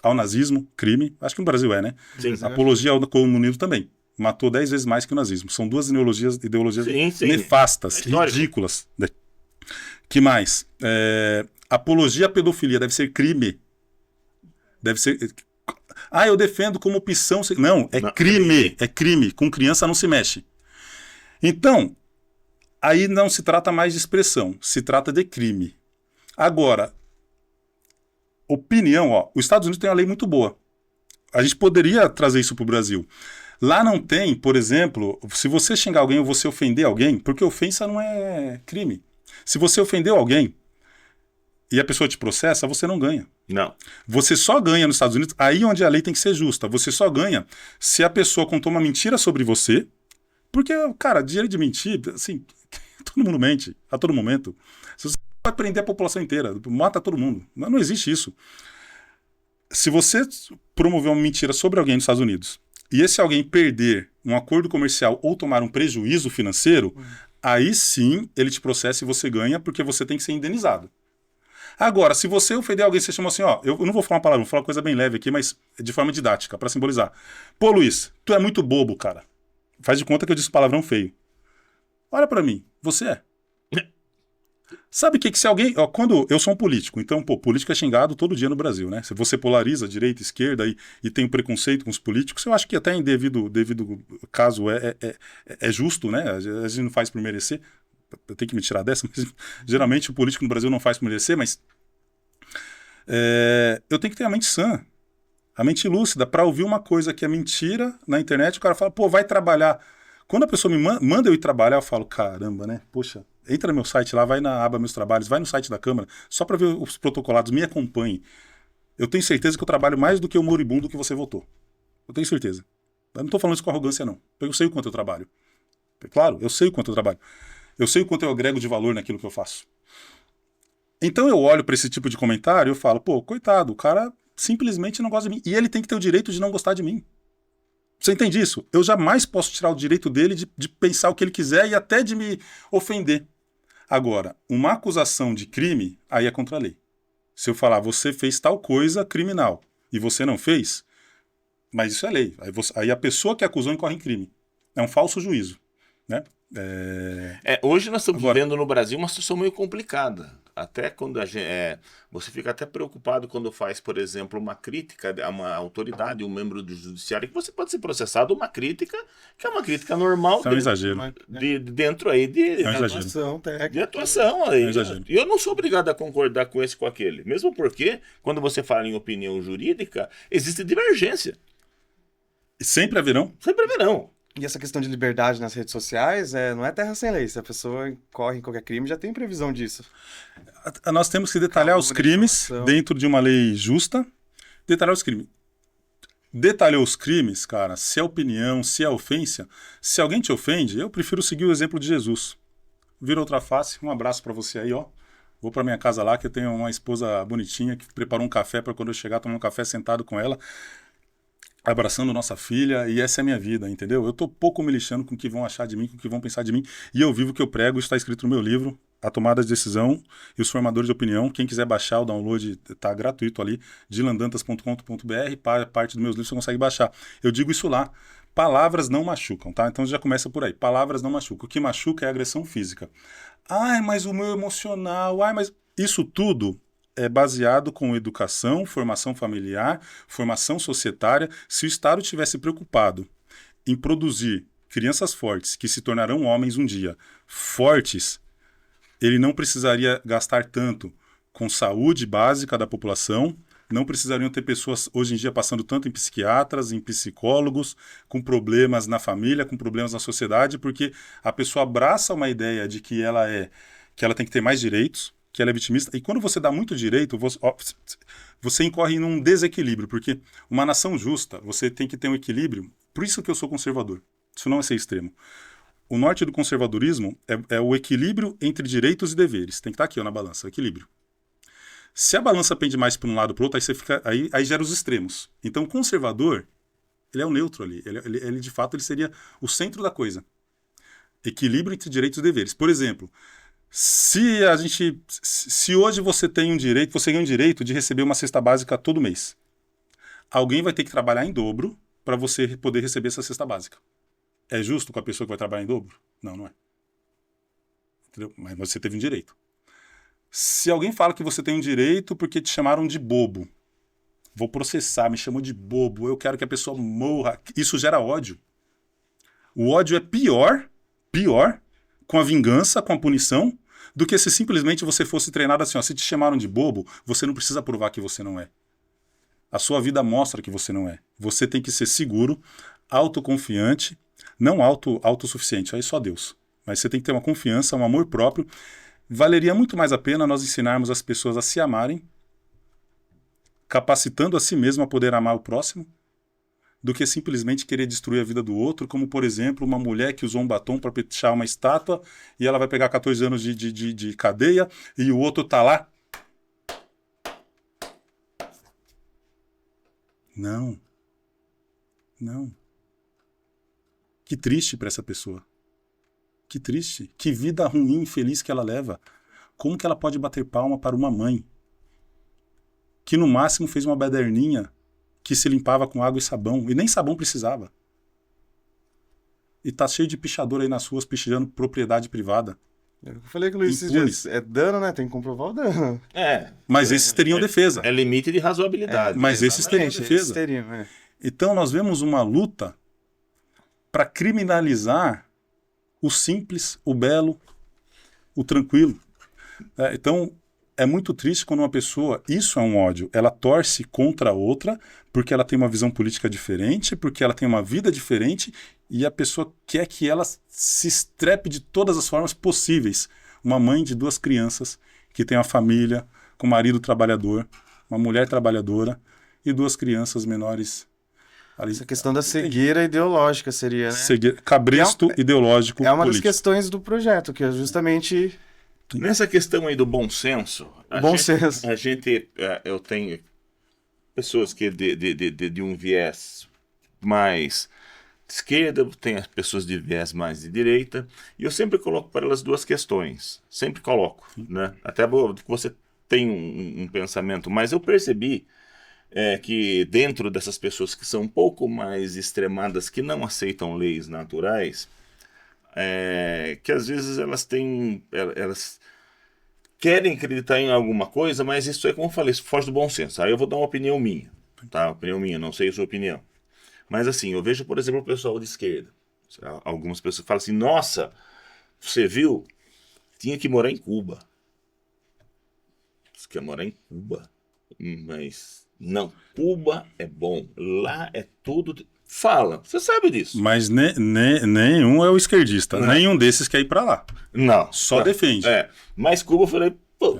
Ao nazismo, crime. Acho que no Brasil é, né? Sim. Apologia ao comunismo também. Matou 10 vezes mais que o nazismo. São duas ideologias Sim. nefastas, É ridículas. Que mais? Apologia à pedofilia deve ser crime. Deve ser... eu defendo como opção... Não, Não, crime. É crime. Com criança não se mexe. Então, aí não se trata mais de expressão. Se trata de crime. Agora, opinião, os Estados Unidos tem uma lei muito boa. A gente poderia trazer isso para o Brasil. Lá não tem, por exemplo, se você xingar alguém ou você ofender alguém, porque ofensa não é crime. Se você ofendeu alguém e a pessoa te processa, você não ganha. Não. Você só ganha nos Estados Unidos, aí onde a lei tem que ser justa. Você só ganha se a pessoa contou uma mentira sobre você, porque, cara, direito de mentir, assim, todo mundo mente, a todo momento. Você vai prender a população inteira, mata todo mundo. Não existe isso. Se você promover uma mentira sobre alguém nos Estados Unidos, e esse alguém perder um acordo comercial ou tomar um prejuízo financeiro, aí sim ele te processa e você ganha, porque você tem que ser indenizado. Agora, se você ofender alguém, você chama assim, eu não vou falar uma palavra, vou falar uma coisa bem leve aqui, mas de forma didática, para simbolizar. Pô, Luiz, tu é muito bobo, cara. Faz de conta que eu disse palavrão feio. Olha para mim, você é. Sabe o que se alguém... quando eu sou um político, então, político é xingado todo dia no Brasil, né? Se você polariza direita, esquerda e tem um preconceito com os políticos, eu acho que até em devido caso é justo, né? A gente não faz por merecer. Eu tenho que me tirar dessa, mas geralmente o político no Brasil não faz por merecer, mas eu tenho que ter a mente sã, a mente lúcida, para ouvir uma coisa que é mentira na internet, o cara fala, vai trabalhar. Quando a pessoa me manda eu ir trabalhar, eu falo, caramba, né? Poxa, entra no meu site lá, vai na aba Meus Trabalhos, vai no site da Câmara, só para ver os protocolados, me acompanhe. Eu tenho certeza que eu trabalho mais do que o moribundo que você votou. Eu tenho certeza. Eu não estou falando isso com arrogância, não. Eu sei o quanto eu trabalho. Claro, eu sei o quanto eu trabalho. Eu sei o quanto eu agrego de valor naquilo que eu faço. Então eu olho para esse tipo de comentário e eu falo, coitado, o cara simplesmente não gosta de mim. E ele tem que ter o direito de não gostar de mim. Você entende isso? Eu jamais posso tirar o direito dele de pensar o que ele quiser e até de me ofender. Agora, uma acusação de crime, aí é contra a lei. Se eu falar, você fez tal coisa criminal e você não fez, mas isso é lei. Aí a pessoa que acusou incorre em crime. É um falso juízo, né? Hoje nós estamos vivendo no Brasil uma situação meio complicada. Até quando você fica até preocupado quando faz, por exemplo, uma crítica a uma autoridade, um membro do judiciário, que você pode ser processado uma crítica, que é uma crítica normal. Isso é um exagero. Dentro aí de atuação técnica. De atuação aí. É um exagero. E eu não sou obrigado a concordar com esse com aquele. Mesmo porque, quando você fala em opinião jurídica, existe divergência. Sempre haverão? Sempre haverão. E essa questão de liberdade nas redes sociais não é terra sem lei. Se a pessoa incorre em qualquer crime, já tem previsão disso. Nós temos que detalhar os crimes dentro de uma lei justa. Detalhar os crimes. Detalhou os crimes, cara, se é opinião, se é ofensa. Se alguém te ofende, eu prefiro seguir o exemplo de Jesus. Vira outra face, um abraço pra você aí, ó. Vou pra minha casa lá, que eu tenho uma esposa bonitinha que preparou um café pra quando eu chegar, tomar um café sentado com ela, abraçando nossa filha, e essa é a minha vida, entendeu? Eu tô pouco me lixando com o que vão achar de mim, com o que vão pensar de mim, e eu vivo o que eu prego, isso está escrito no meu livro, A Tomada de Decisão e os Formadores de Opinião. Quem quiser baixar o download, tá gratuito ali, dilandantas.com.br, parte dos meus livros você consegue baixar. Eu digo isso lá, palavras não machucam, tá? Então já começa por aí, palavras não machucam. O que machuca é a agressão física. Mas o meu emocional, mas isso tudo é baseado com educação, formação familiar, formação societária. Se o Estado tivesse preocupado em produzir crianças fortes, que se tornarão homens um dia, fortes, ele não precisaria gastar tanto com saúde básica da população, não precisariam ter pessoas hoje em dia passando tanto em psiquiatras, em psicólogos, com problemas na família, com problemas na sociedade, porque a pessoa abraça uma ideia de que ela tem que ter mais direitos, que ela é vitimista, e quando você dá muito direito, você incorre num desequilíbrio, porque uma nação justa, você tem que ter um equilíbrio, por isso que eu sou conservador, isso não é ser extremo. O norte do conservadorismo é o equilíbrio entre direitos e deveres, tem que estar aqui na balança, o equilíbrio. Se a balança pende mais para um lado ou para o outro, aí gera os extremos. Então o conservador, ele é o neutro ali, ele de fato ele seria o centro da coisa. Equilíbrio entre direitos e deveres. Por exemplo, Se hoje você tem um direito, você ganha um direito de receber uma cesta básica todo mês. Alguém vai ter que trabalhar em dobro para você poder receber essa cesta básica. É justo com a pessoa que vai trabalhar em dobro? Não, não é. Entendeu? Mas você teve um direito. Se alguém fala que você tem um direito porque te chamaram de bobo, vou processar, me chamou de bobo, eu quero que a pessoa morra, isso gera ódio. O ódio é pior com a vingança, com a punição, do que se simplesmente você fosse treinado assim, ó, se te chamaram de bobo, você não precisa provar que você não é. A sua vida mostra que você não é. Você tem que ser seguro, autoconfiante, não autossuficiente, aí só Deus. Mas você tem que ter uma confiança, um amor próprio. Valeria muito mais a pena nós ensinarmos as pessoas a se amarem, capacitando a si mesmo a poder amar o próximo, do que simplesmente querer destruir a vida do outro, como, por exemplo, uma mulher que usou um batom para pichar uma estátua e ela vai pegar 14 anos de cadeia e o outro tá lá. Não. Não. Que triste para essa pessoa. Que triste. Que vida ruim, infeliz que ela leva. Como que ela pode bater palma para uma mãe que no máximo fez uma baderninha que se limpava com água e sabão, e nem sabão precisava. E tá cheio de pichador aí nas ruas, pichando propriedade privada. Eu falei que o Luiz esses dias, é dano, né? Tem que comprovar o dano. Mas esses teriam defesa. É limite de razoabilidade. Mas esses teriam defesa. Esses teriam, Então nós vemos uma luta para criminalizar o simples, o belo, o tranquilo. Então é muito triste quando uma pessoa, isso é um ódio, ela torce contra a outra porque ela tem uma visão política diferente, porque ela tem uma vida diferente e a pessoa quer que ela se estrepe de todas as formas possíveis. Uma mãe de 2 crianças que tem uma família, com um marido trabalhador, uma mulher trabalhadora e 2 crianças menores. Ali. Essa questão da cegueira ideológica seria, né? Cabresto ideológico É uma político. das questões do projeto, que é justamente... Nessa questão aí do bom senso, eu tenho pessoas que de um viés mais de esquerda, tem as pessoas de viés mais de direita, e eu sempre coloco para elas 2 questões, sempre coloco, né? Até você tem um pensamento, mas eu percebi que dentro dessas pessoas que são um pouco mais extremadas, que não aceitam leis naturais, que às vezes elas querem acreditar em alguma coisa, mas isso é, como eu falei, isso foge do bom senso. Aí eu vou dar uma opinião minha, tá? Opinião minha, não sei a sua opinião. Mas assim, eu vejo, por exemplo, o pessoal de esquerda. Algumas pessoas falam assim, nossa, você viu? Tinha que morar em Cuba. Você quer morar em Cuba? Mas não, Cuba é bom. Lá é tudo... Fala, você sabe disso. Mas nenhum é o esquerdista. Não. Nenhum desses quer ir pra lá. Não. Só defende. Mas Cuba, eu falei, pô,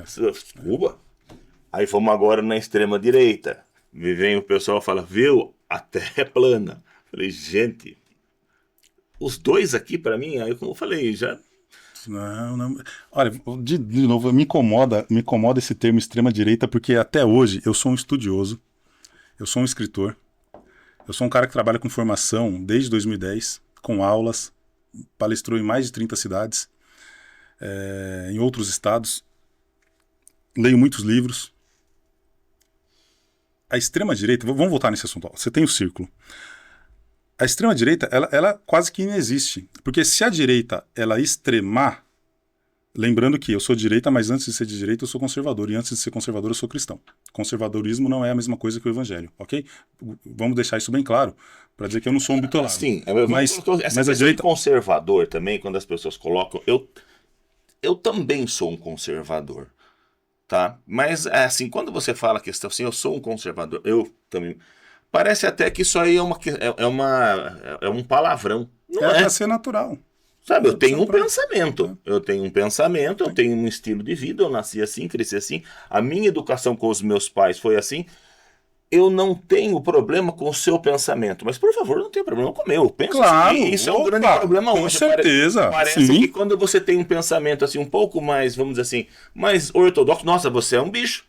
Cuba? Aí fomos agora na extrema direita. Me vem o pessoal e fala, viu, a terra é plana. Falei, gente, os 2 aqui pra mim, aí como eu falei, já... Não. Olha, de novo, me incomoda esse termo extrema direita, porque até hoje eu sou um estudioso, eu sou um escritor, eu sou um cara que trabalha com formação desde 2010, com aulas, palestrou em mais de 30 cidades, em outros estados, leio muitos livros. A extrema-direita, vamos voltar nesse assunto, você tem o círculo. A extrema-direita, ela quase que inexiste, porque se a direita ela extremar, lembrando que eu sou de direita, mas antes de ser de direita eu sou conservador, e antes de ser conservador eu sou cristão. Conservadorismo não é a mesma coisa que o evangelho, ok? Vamos deixar isso bem claro, para dizer que eu não sou um bitolado. Sim, mas a direita... conservador também, quando as pessoas colocam... Eu também sou um conservador, tá? Mas, assim, quando você fala a questão assim, eu sou um conservador, eu também... Parece até que isso aí é um palavrão. Não é. Pra ser natural. Sabe, eu tenho um pensamento, eu tenho um estilo de vida, eu nasci assim, cresci assim, a minha educação com os meus pais foi assim, eu não tenho problema com o seu pensamento, mas por favor, não tenha problema com o meu, eu penso claro, assim, isso é um grande problema hoje. Com certeza. Parece que quando você tem um pensamento assim, um pouco mais, vamos dizer assim, mais ortodoxo, nossa, você é um bicho.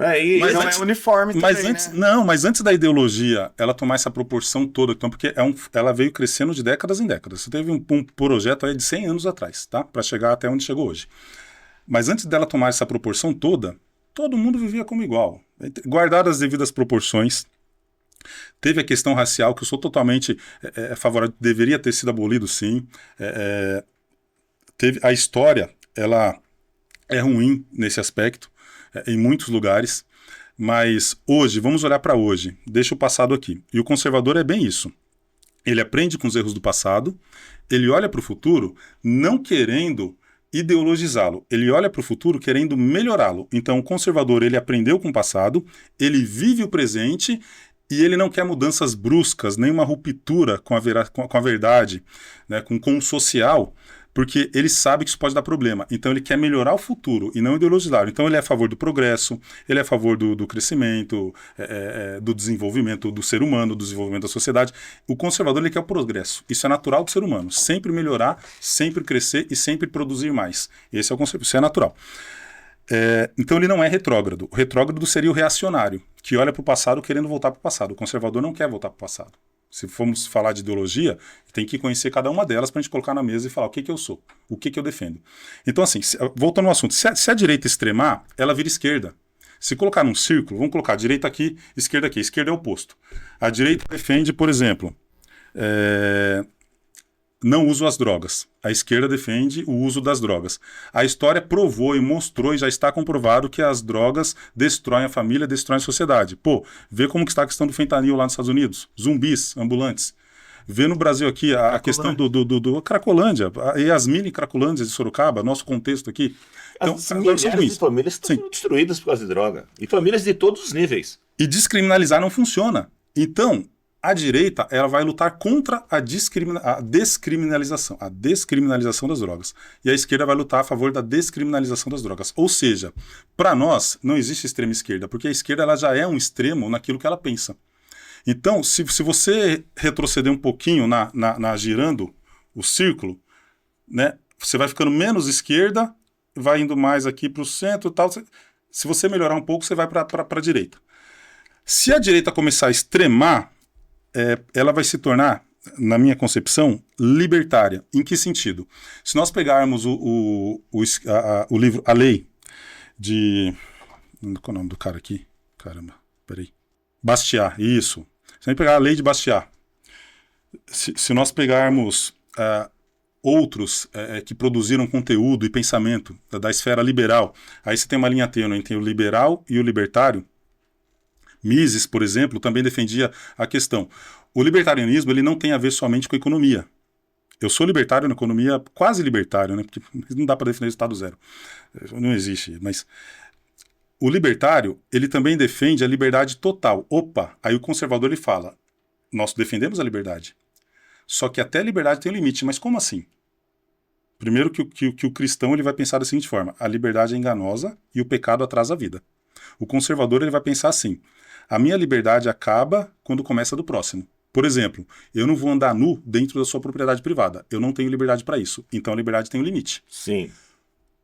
E Mas não antes- é uniforme Mas também, antes, né? não, mas antes da ideologia ela tomar essa proporção toda, então, porque ela veio crescendo de décadas em décadas. Você teve um projeto aí de 100 anos atrás, tá? Para chegar até onde chegou hoje. Mas antes dela tomar essa proporção toda, todo mundo vivia como igual. Guardadas as devidas proporções. Teve a questão racial, que eu sou totalmente favorável, deveria ter sido abolido, sim. Teve a história, ela é ruim nesse aspecto, em muitos lugares. Mas hoje, vamos olhar para hoje, deixa o passado aqui. E o conservador é bem isso. Ele aprende com os erros do passado, ele olha para o futuro não querendo ideologizá-lo, ele olha para o futuro querendo melhorá-lo. Então o conservador, ele aprendeu com o passado, ele vive o presente e ele não quer mudanças bruscas, nenhuma ruptura com a verdade, né, com o social, porque ele sabe que isso pode dar problema. Então ele quer melhorar o futuro e não ideologizar. Então ele é a favor do progresso, ele é a favor do crescimento, do desenvolvimento do ser humano, do desenvolvimento da sociedade. O conservador, ele quer o progresso. Isso é natural do ser humano. Sempre melhorar, sempre crescer e sempre produzir mais. Esse é o conservador, isso é natural. Então ele não é retrógrado. O retrógrado seria o reacionário, que olha para o passado querendo voltar para o passado. O conservador não quer voltar para o passado. Se formos falar de ideologia, tem que conhecer cada uma delas para a gente colocar na mesa e falar o que eu sou, o que eu defendo. Então, assim, voltando ao assunto, se a direita extremar, ela vira esquerda. Se colocar num círculo, vamos colocar direita aqui, esquerda aqui. Esquerda é o oposto. A direita defende, por exemplo, não uso as drogas. A esquerda defende o uso das drogas. A história provou e mostrou e já está comprovado que as drogas destroem a família, destroem a sociedade. Pô, vê como que está a questão do fentanil lá nos Estados Unidos. Zumbis, ambulantes. Vê no Brasil aqui a questão do Cracolândia, a Yasmine Cracolândia de Sorocaba, nosso contexto aqui. Então, As milhares de famílias estão sendo destruídas por causa de droga. E famílias de todos os níveis. E descriminalizar não funciona. Então, a direita, ela vai lutar contra a descriminalização das drogas. E a esquerda vai lutar a favor da descriminalização das drogas. Ou seja, para nós, não existe extrema esquerda, porque a esquerda ela já é um extremo naquilo que ela pensa. Então, se você retroceder um pouquinho girando o círculo, né, você vai ficando menos esquerda, vai indo mais aqui para o centro e tal. Se você melhorar um pouco, você vai para a direita. Se a direita começar a extremar, ela vai se tornar, na minha concepção, libertária. Em que sentido? Se nós pegarmos o livro A Lei de... Qual é o nome do cara aqui? Caramba, peraí. Bastiat, isso. Se a gente pegar a Lei de Bastiat, se nós pegarmos outros que produziram conteúdo e pensamento da esfera liberal, aí você tem uma linha tênue entre o liberal e o libertário. Mises, por exemplo, também defendia a questão. O libertarianismo ele não tem a ver somente com a economia. Eu sou libertário na economia, quase libertário, né? Porque não dá para definir o estado zero. Não existe, mas... O libertário, ele também defende a liberdade total. Opa, aí o conservador ele fala, nós defendemos a liberdade. Só que até a liberdade tem um limite, mas como assim? Primeiro que o cristão ele vai pensar da seguinte forma, a liberdade é enganosa e o pecado atrasa a vida. O conservador ele vai pensar assim, a minha liberdade acaba quando começa a do próximo. Por exemplo, eu não vou andar nu dentro da sua propriedade privada. Eu não tenho liberdade para isso. Então a liberdade tem um limite. Sim.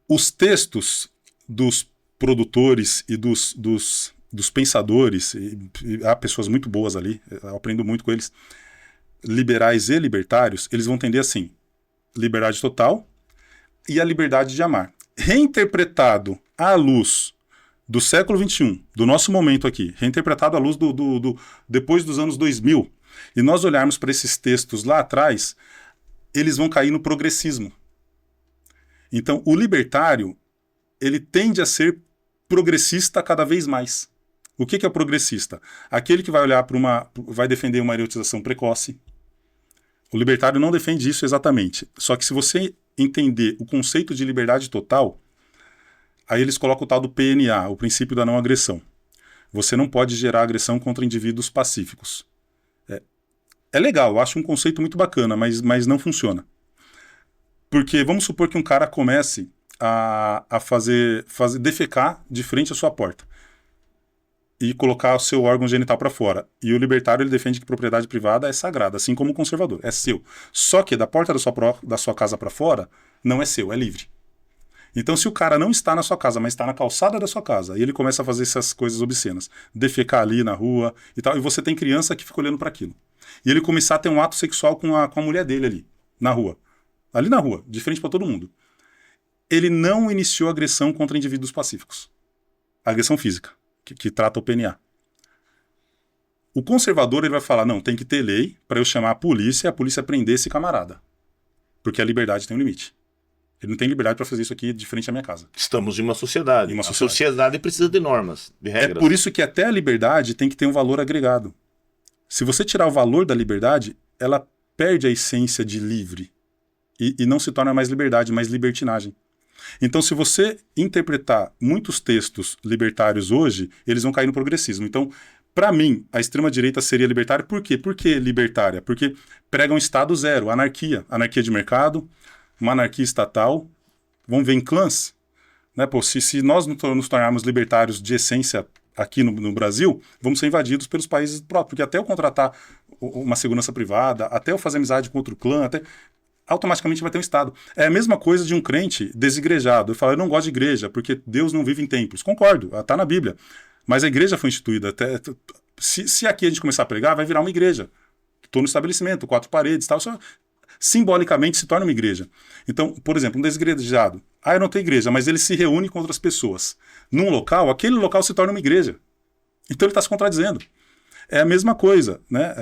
Os textos dos produtores e dos pensadores, e há pessoas muito boas ali, eu aprendo muito com eles, liberais e libertários, eles vão tender assim, liberdade total e a liberdade de amar. Reinterpretado à luz do século XXI, do nosso momento aqui, reinterpretado à luz depois dos anos 2000, e nós olharmos para esses textos lá atrás, eles vão cair no progressismo. Então, o libertário, ele tende a ser progressista cada vez mais. O que é o progressista? Aquele que vai olhar vai defender uma erotização precoce. O libertário não defende isso exatamente. Só que se você entender o conceito de liberdade total, aí eles colocam o tal do PNA, o princípio da não agressão. Você não pode gerar agressão contra indivíduos pacíficos. É legal, eu acho um conceito muito bacana, mas não funciona. Porque vamos supor que um cara comece a fazer defecar de frente à sua porta e colocar o seu órgão genital para fora. E o libertário ele defende que propriedade privada é sagrada, assim como o conservador, é seu. Só que da porta da sua casa para fora não é seu, é livre. Então, se o cara não está na sua casa, mas está na calçada da sua casa, e ele começa a fazer essas coisas obscenas, defecar ali na rua e tal, e você tem criança que fica olhando para aquilo. E ele começar a ter um ato sexual com a mulher dele ali, na rua. Ali na rua, de frente para todo mundo. Ele não iniciou agressão contra indivíduos pacíficos. Agressão física, que trata o PNA. O conservador ele vai falar, não, tem que ter lei para eu chamar a polícia e a polícia prender esse camarada. Porque a liberdade tem um limite. Ele não tem liberdade para fazer isso aqui de frente à minha casa. Estamos em uma sociedade. Em uma A sociedade. sociedade precisa de normas, de regras. É por isso que até a liberdade tem que ter um valor agregado. Se você tirar o valor da liberdade, ela perde a essência de livre. E não se torna mais liberdade, mais libertinagem. Então, se você interpretar muitos textos libertários hoje, eles vão cair no progressismo. Então, para mim, a extrema-direita seria libertária. Por quê? Por que libertária? Porque prega um Estado zero, anarquia. Anarquia de mercado, uma anarquia estatal. Vamos ver em clãs? Né? Pô, se nós nos tornarmos libertários de essência aqui no Brasil, vamos ser invadidos pelos países próprios. Porque até eu contratar uma segurança privada, até eu fazer amizade com outro clã, automaticamente vai ter um Estado. É a mesma coisa de um crente desigrejado. Eu falo, eu não gosto de igreja, porque Deus não vive em templos. Concordo, está na Bíblia. Mas a igreja foi instituída. Se aqui a gente começar a pregar, vai virar uma igreja. Estou no estabelecimento, 4 paredes, tal. Só, simbolicamente se torna uma igreja. Então, por exemplo, um desigrejado. Eu não tenho igreja, mas ele se reúne com outras pessoas. Num local, aquele local se torna uma igreja. Então ele está se contradizendo. É a mesma coisa, né?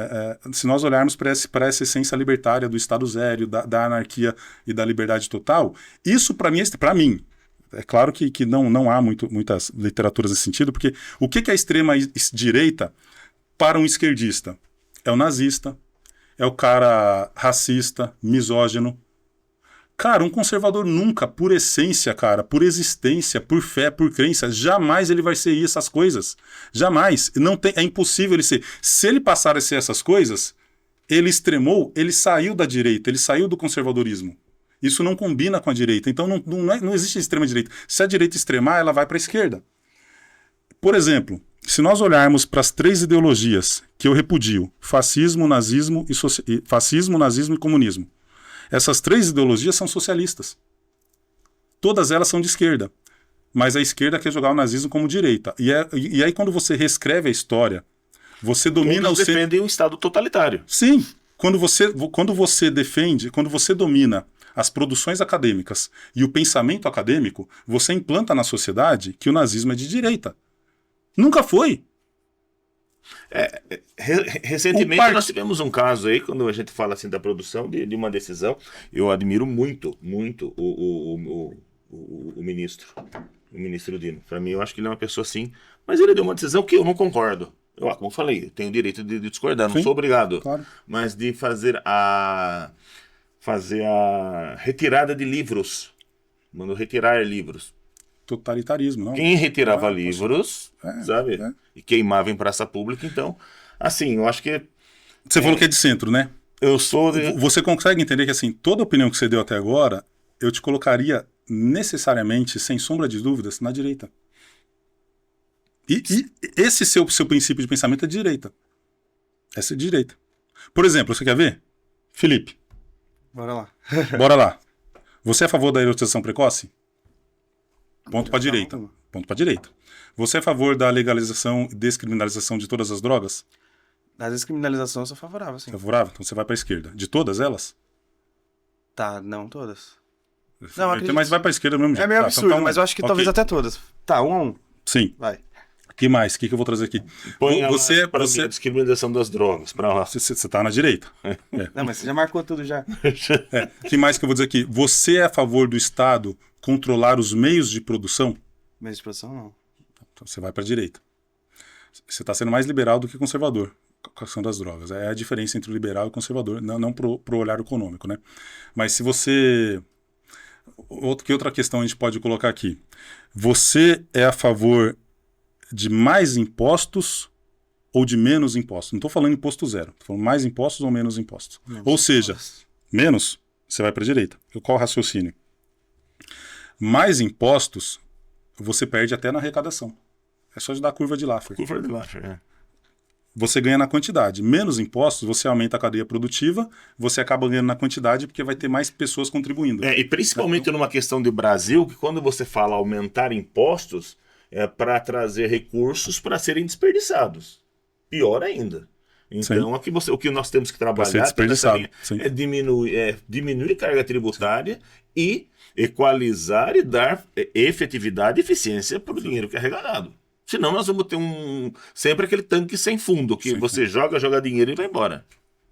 Se nós olharmos para essa essência libertária do Estado zero, da anarquia e da liberdade total, isso para mim, é claro que não há muitas literaturas nesse sentido, porque o que é a extrema-direita para um esquerdista? É o nazista, é o cara racista, misógino. Cara, um conservador nunca, por essência, cara, por existência, por fé, por crença, jamais ele vai ser essas coisas. Jamais. É impossível ele ser. Se ele passar a ser essas coisas, ele extremou, ele saiu da direita, ele saiu do conservadorismo. Isso não combina com a direita. Então não existe extrema-direita. Se a direita extremar, ela vai para a esquerda. Por exemplo, se nós olharmos para as 3 ideologias que eu repudio, fascismo, nazismo e comunismo, essas 3 ideologias são socialistas. Todas elas são de esquerda. Mas a esquerda quer jogar o nazismo como direita. E aí quando você reescreve a história, você domina Todos defendem um Estado totalitário. Sim. Quando você defende, quando você domina as produções acadêmicas e o pensamento acadêmico, você implanta na sociedade que o nazismo é de direita. Nunca foi. Recentemente nós tivemos um caso aí, quando a gente fala assim da produção de uma decisão, eu admiro muito o ministro, o ministro Dino. Para mim, eu acho que ele é uma pessoa assim, mas ele deu uma decisão que eu não concordo. Como eu falei, eu tenho o direito de discordar, não Sim, sou obrigado. claro. Mas de fazer a retirada de livros. Mandou retirar livros. Totalitarismo, não? Quem retirava livros, sabe? E queimava em praça pública, então, assim, eu acho que... Você falou que é de centro, né? Eu sou... Você consegue entender que, assim, toda a opinião que você deu até agora, eu te colocaria necessariamente, sem sombra de dúvidas, na direita. E esse seu princípio de pensamento é de direita. Essa é de direita. Por exemplo, você quer ver? Felipe. Bora lá. Bora lá. Você é a favor da erotização precoce? Ponto para direita. Ponto para direita. Você é a favor da legalização e descriminalização de todas as drogas? Da descriminalização eu sou favorável, sim. Favorável? Então você vai para a esquerda. De todas elas? Tá, não todas. Não, acredito. Mas vai para a esquerda mesmo jeito. É meio Tá, absurdo, então, mas eu acho que talvez até todas. Tá, 1 a 1. Sim. Vai. Que mais? O que eu vou trazer aqui? Põe para você a descriminalização das drogas, para lá. Você tá na direita. Não, mas você já marcou tudo já. Que mais que eu vou dizer aqui? Você é a favor do Estado controlar os meios de produção? Meios de produção, não. Então você vai para a direita. Você está sendo mais liberal do que conservador com a questão das drogas. É a diferença entre o liberal e o conservador, não pro olhar econômico, né? Mas se você... Que outra questão a gente pode colocar aqui? Você é a favor de mais impostos ou de menos impostos? Não estou falando imposto zero. Estou falando mais impostos ou menos impostos. Ou seja, menos, você vai para a direita. Qual o raciocínio? Mais impostos, você perde até na arrecadação. É só de dar a curva de Laffer. Curva de Laffer, você ganha na quantidade. Menos impostos, você aumenta a cadeia produtiva, você acaba ganhando na quantidade porque vai ter mais pessoas contribuindo. E principalmente numa questão de Brasil, que quando você fala aumentar impostos, é para trazer recursos para serem desperdiçados. Pior ainda. Então, aqui o que nós temos que trabalhar desperdiçado, é diminuir carga tributária e equalizar e dar efetividade e eficiência para o dinheiro que é arrecadado. Senão nós vamos ter sempre aquele tanque sem fundo, que você joga dinheiro e vai embora.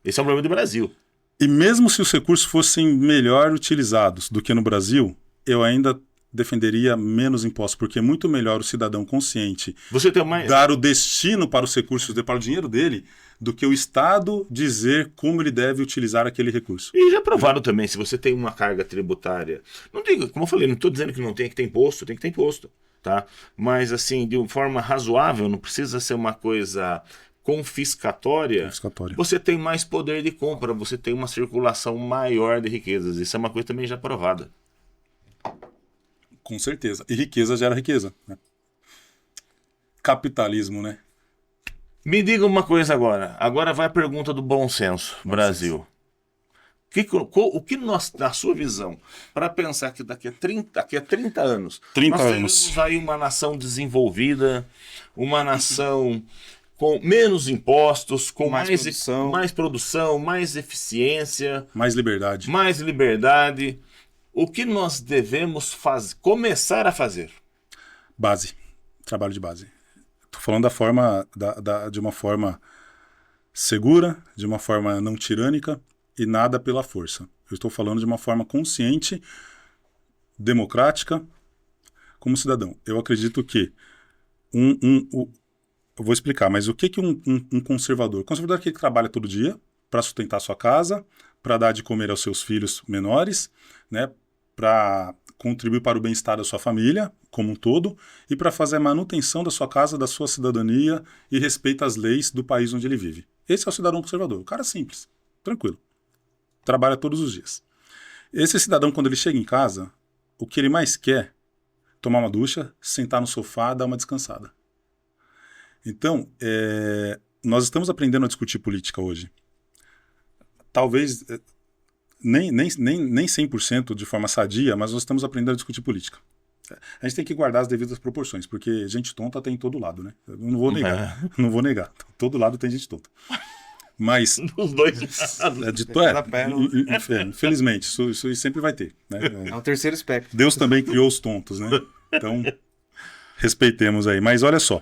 Esse é o problema do Brasil. E mesmo se os recursos fossem melhor utilizados do que no Brasil, eu ainda defenderia menos impostos, porque é muito melhor o cidadão consciente dar o destino para os recursos, para o dinheiro dele, do que o Estado dizer como ele deve utilizar aquele recurso. E já provaram também, se você tem uma carga tributária, não digo, como eu falei, não estou dizendo que não tem que ter imposto, tem que ter imposto, tá? Mas assim, de uma forma razoável, não precisa ser uma coisa confiscatória. Você tem mais poder de compra, você tem uma circulação maior de riquezas. Isso é uma coisa também já provada. Com certeza. E riqueza gera riqueza, né? Capitalismo, né? Me diga uma coisa agora. Agora vai a pergunta do bom senso, Brasil. O que nós, na sua visão, para pensar que daqui a 30 anos, nós teremos aí uma nação desenvolvida, uma nação com menos impostos, com mais produção, mais eficiência, mais liberdade. O que nós devemos começar a fazer? Base. Trabalho de base. Estou falando de uma forma segura, de uma forma não tirânica e nada pela força. Eu estou falando de uma forma consciente, democrática, como cidadão. Eu acredito que eu vou explicar, mas o que um conservador? O conservador é aquele que trabalha todo dia para sustentar sua casa, para dar de comer aos seus filhos menores, né? Para contribuir para o bem-estar da sua família como um todo e para fazer a manutenção da sua casa, da sua cidadania e respeita as leis do país onde ele vive. Esse é o cidadão conservador. O cara simples, tranquilo. Trabalha todos os dias. Esse cidadão, quando ele chega em casa, o que ele mais quer é tomar uma ducha, sentar no sofá, dar uma descansada. Então, nós estamos aprendendo a discutir política hoje. Talvez nem 100% de forma sadia, mas nós estamos aprendendo a discutir política. A gente tem que guardar as devidas proporções, porque gente tonta tem em todo lado, né? Eu não vou negar. Não vou negar. Todo lado tem gente tonta. Mas... Os dois lados. Infelizmente, isso sempre vai ter. Né? É um terceiro espectro. Deus também criou os tontos, né? Então, respeitemos aí. Mas olha só.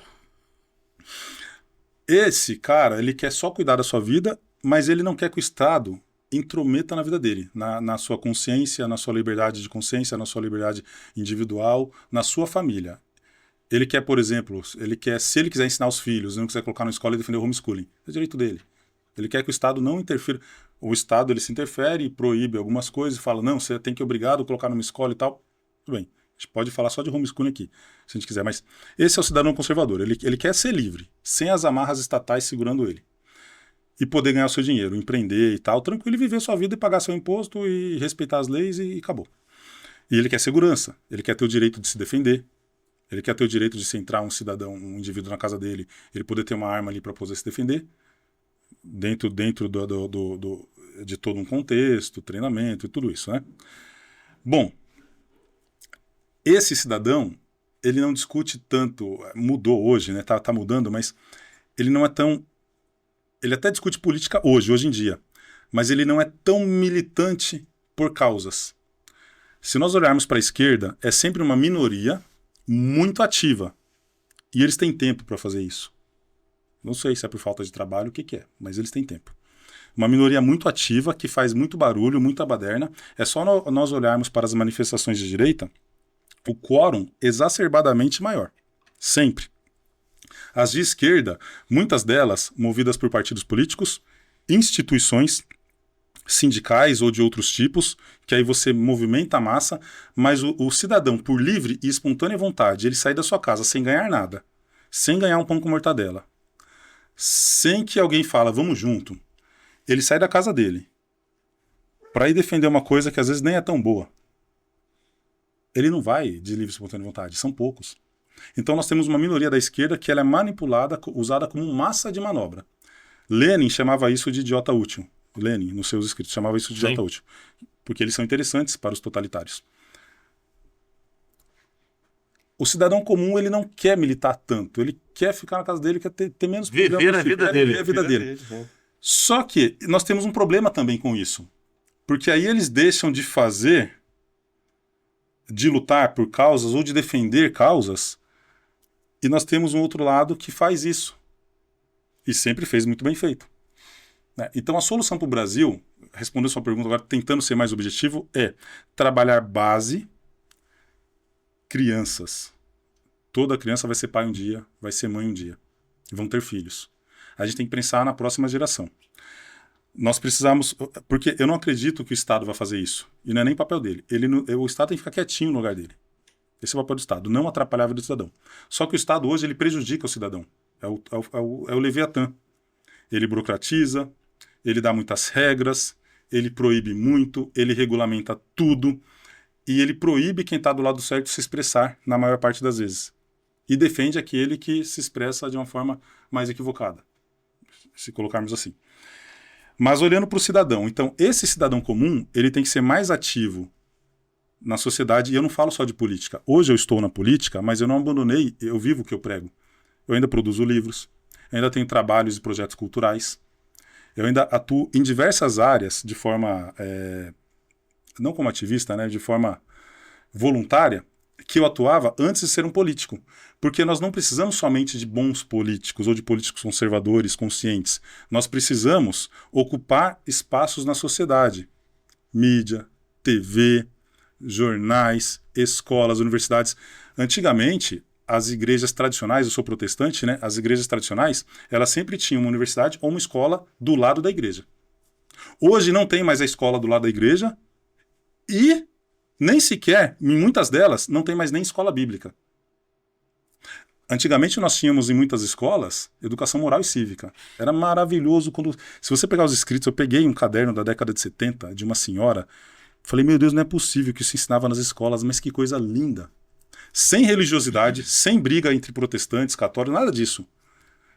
Esse cara, ele quer só cuidar da sua vida, mas ele não quer que o Estado intrometa na vida dele, na sua consciência, na sua liberdade de consciência, na sua liberdade individual, na sua família. Ele quer, por exemplo, se ele quiser ensinar os filhos, não quiser colocar na escola e defender o homeschooling, é direito dele. Ele quer que o Estado não interfira. O Estado, ele se interfere e proíbe algumas coisas e fala, não, você tem que obrigado a colocar numa escola e tal. Tudo bem, a gente pode falar só de homeschooling aqui, se a gente quiser, mas esse é o cidadão conservador. Ele quer ser livre, sem as amarras estatais segurando ele. E poder ganhar o seu dinheiro, empreender e tal, tranquilo, e viver sua vida e pagar seu imposto e respeitar as leis e acabou. E ele quer segurança, ele quer ter o direito de se defender, ele quer ter o direito de se entrar um cidadão, um indivíduo na casa dele, ele poder ter uma arma ali para poder se defender, dentro de todo um contexto, treinamento e tudo isso, né? Bom, esse cidadão, ele não discute tanto, mudou hoje, né? Tá mudando, mas ele não é tão... Ele até discute política hoje em dia, mas ele não é tão militante por causas. Se nós olharmos para a esquerda, é sempre uma minoria muito ativa. E eles têm tempo para fazer isso. Não sei se é por falta de trabalho, o que é, mas eles têm tempo. Uma minoria muito ativa, que faz muito barulho, muita baderna. É só nós olharmos para as manifestações de direita, o quórum exacerbadamente maior. Sempre. As de esquerda, muitas delas movidas por partidos políticos, instituições sindicais ou de outros tipos, que aí você movimenta a massa, mas o cidadão, por livre e espontânea vontade, ele sai da sua casa sem ganhar nada, sem ganhar um pão com mortadela, sem que alguém fala, vamos junto, ele sai da casa dele para ir defender uma coisa que às vezes nem é tão boa. Ele não vai de livre e espontânea vontade, são poucos. Então nós temos uma minoria da esquerda que ela é manipulada, usada como massa de manobra. Lenin chamava isso de idiota útil. Lenin, nos seus escritos, chamava isso de idiota útil. Porque eles são interessantes para os totalitários. O cidadão comum, ele não quer militar tanto. Ele quer ficar na casa dele, quer ter menos problema. Viver a vida dele. Viver a vida dele. Só que nós temos um problema também com isso. Porque aí eles deixam de fazer, de lutar por causas ou de defender causas, e nós temos um outro lado que faz isso. E sempre fez muito bem feito. Né? Então a solução para o Brasil, respondendo sua pergunta agora, tentando ser mais objetivo, é trabalhar base, crianças. Toda criança vai ser pai um dia, vai ser mãe um dia. E vão ter filhos. A gente tem que pensar na próxima geração. Nós precisamos... Porque eu não acredito que o Estado vai fazer isso. E não é nem papel dele. O Estado tem que ficar quietinho no lugar dele. Esse é o papel do Estado. Não atrapalhar a vida do cidadão. Só que o Estado hoje ele prejudica o cidadão. É o Leviatã. Ele burocratiza, ele dá muitas regras, ele proíbe muito, ele regulamenta tudo. E ele proíbe quem está do lado certo se expressar, na maior parte das vezes. E defende aquele que se expressa de uma forma mais equivocada, se colocarmos assim. Mas olhando para o cidadão, então, esse cidadão comum, ele tem que ser mais ativo na sociedade, e eu não falo só de política. Hoje eu estou na política, mas eu não abandonei, eu vivo o que eu prego. Eu ainda produzo livros, eu ainda tenho trabalhos e projetos culturais, eu ainda atuo em diversas áreas de forma... não como ativista, né, de forma voluntária, que eu atuava antes de ser um político. Porque nós não precisamos somente de bons políticos ou de políticos conservadores, conscientes. Nós precisamos ocupar espaços na sociedade. Mídia, TV, jornais, escolas, universidades. Antigamente, as igrejas tradicionais, eu sou protestante, né, as igrejas tradicionais, elas sempre tinham uma universidade ou uma escola do lado da igreja. Hoje não tem mais a escola do lado da igreja, e nem sequer, em muitas delas, não tem mais nem escola bíblica. Antigamente nós tínhamos em muitas escolas educação moral e cívica. Era maravilhoso quando... Se você pegar os escritos, eu peguei um caderno da década de 70 de uma senhora, falei, meu Deus, não é possível que isso ensinava nas escolas, mas que coisa linda. Sem religiosidade, sem briga entre protestantes, católicos, nada disso.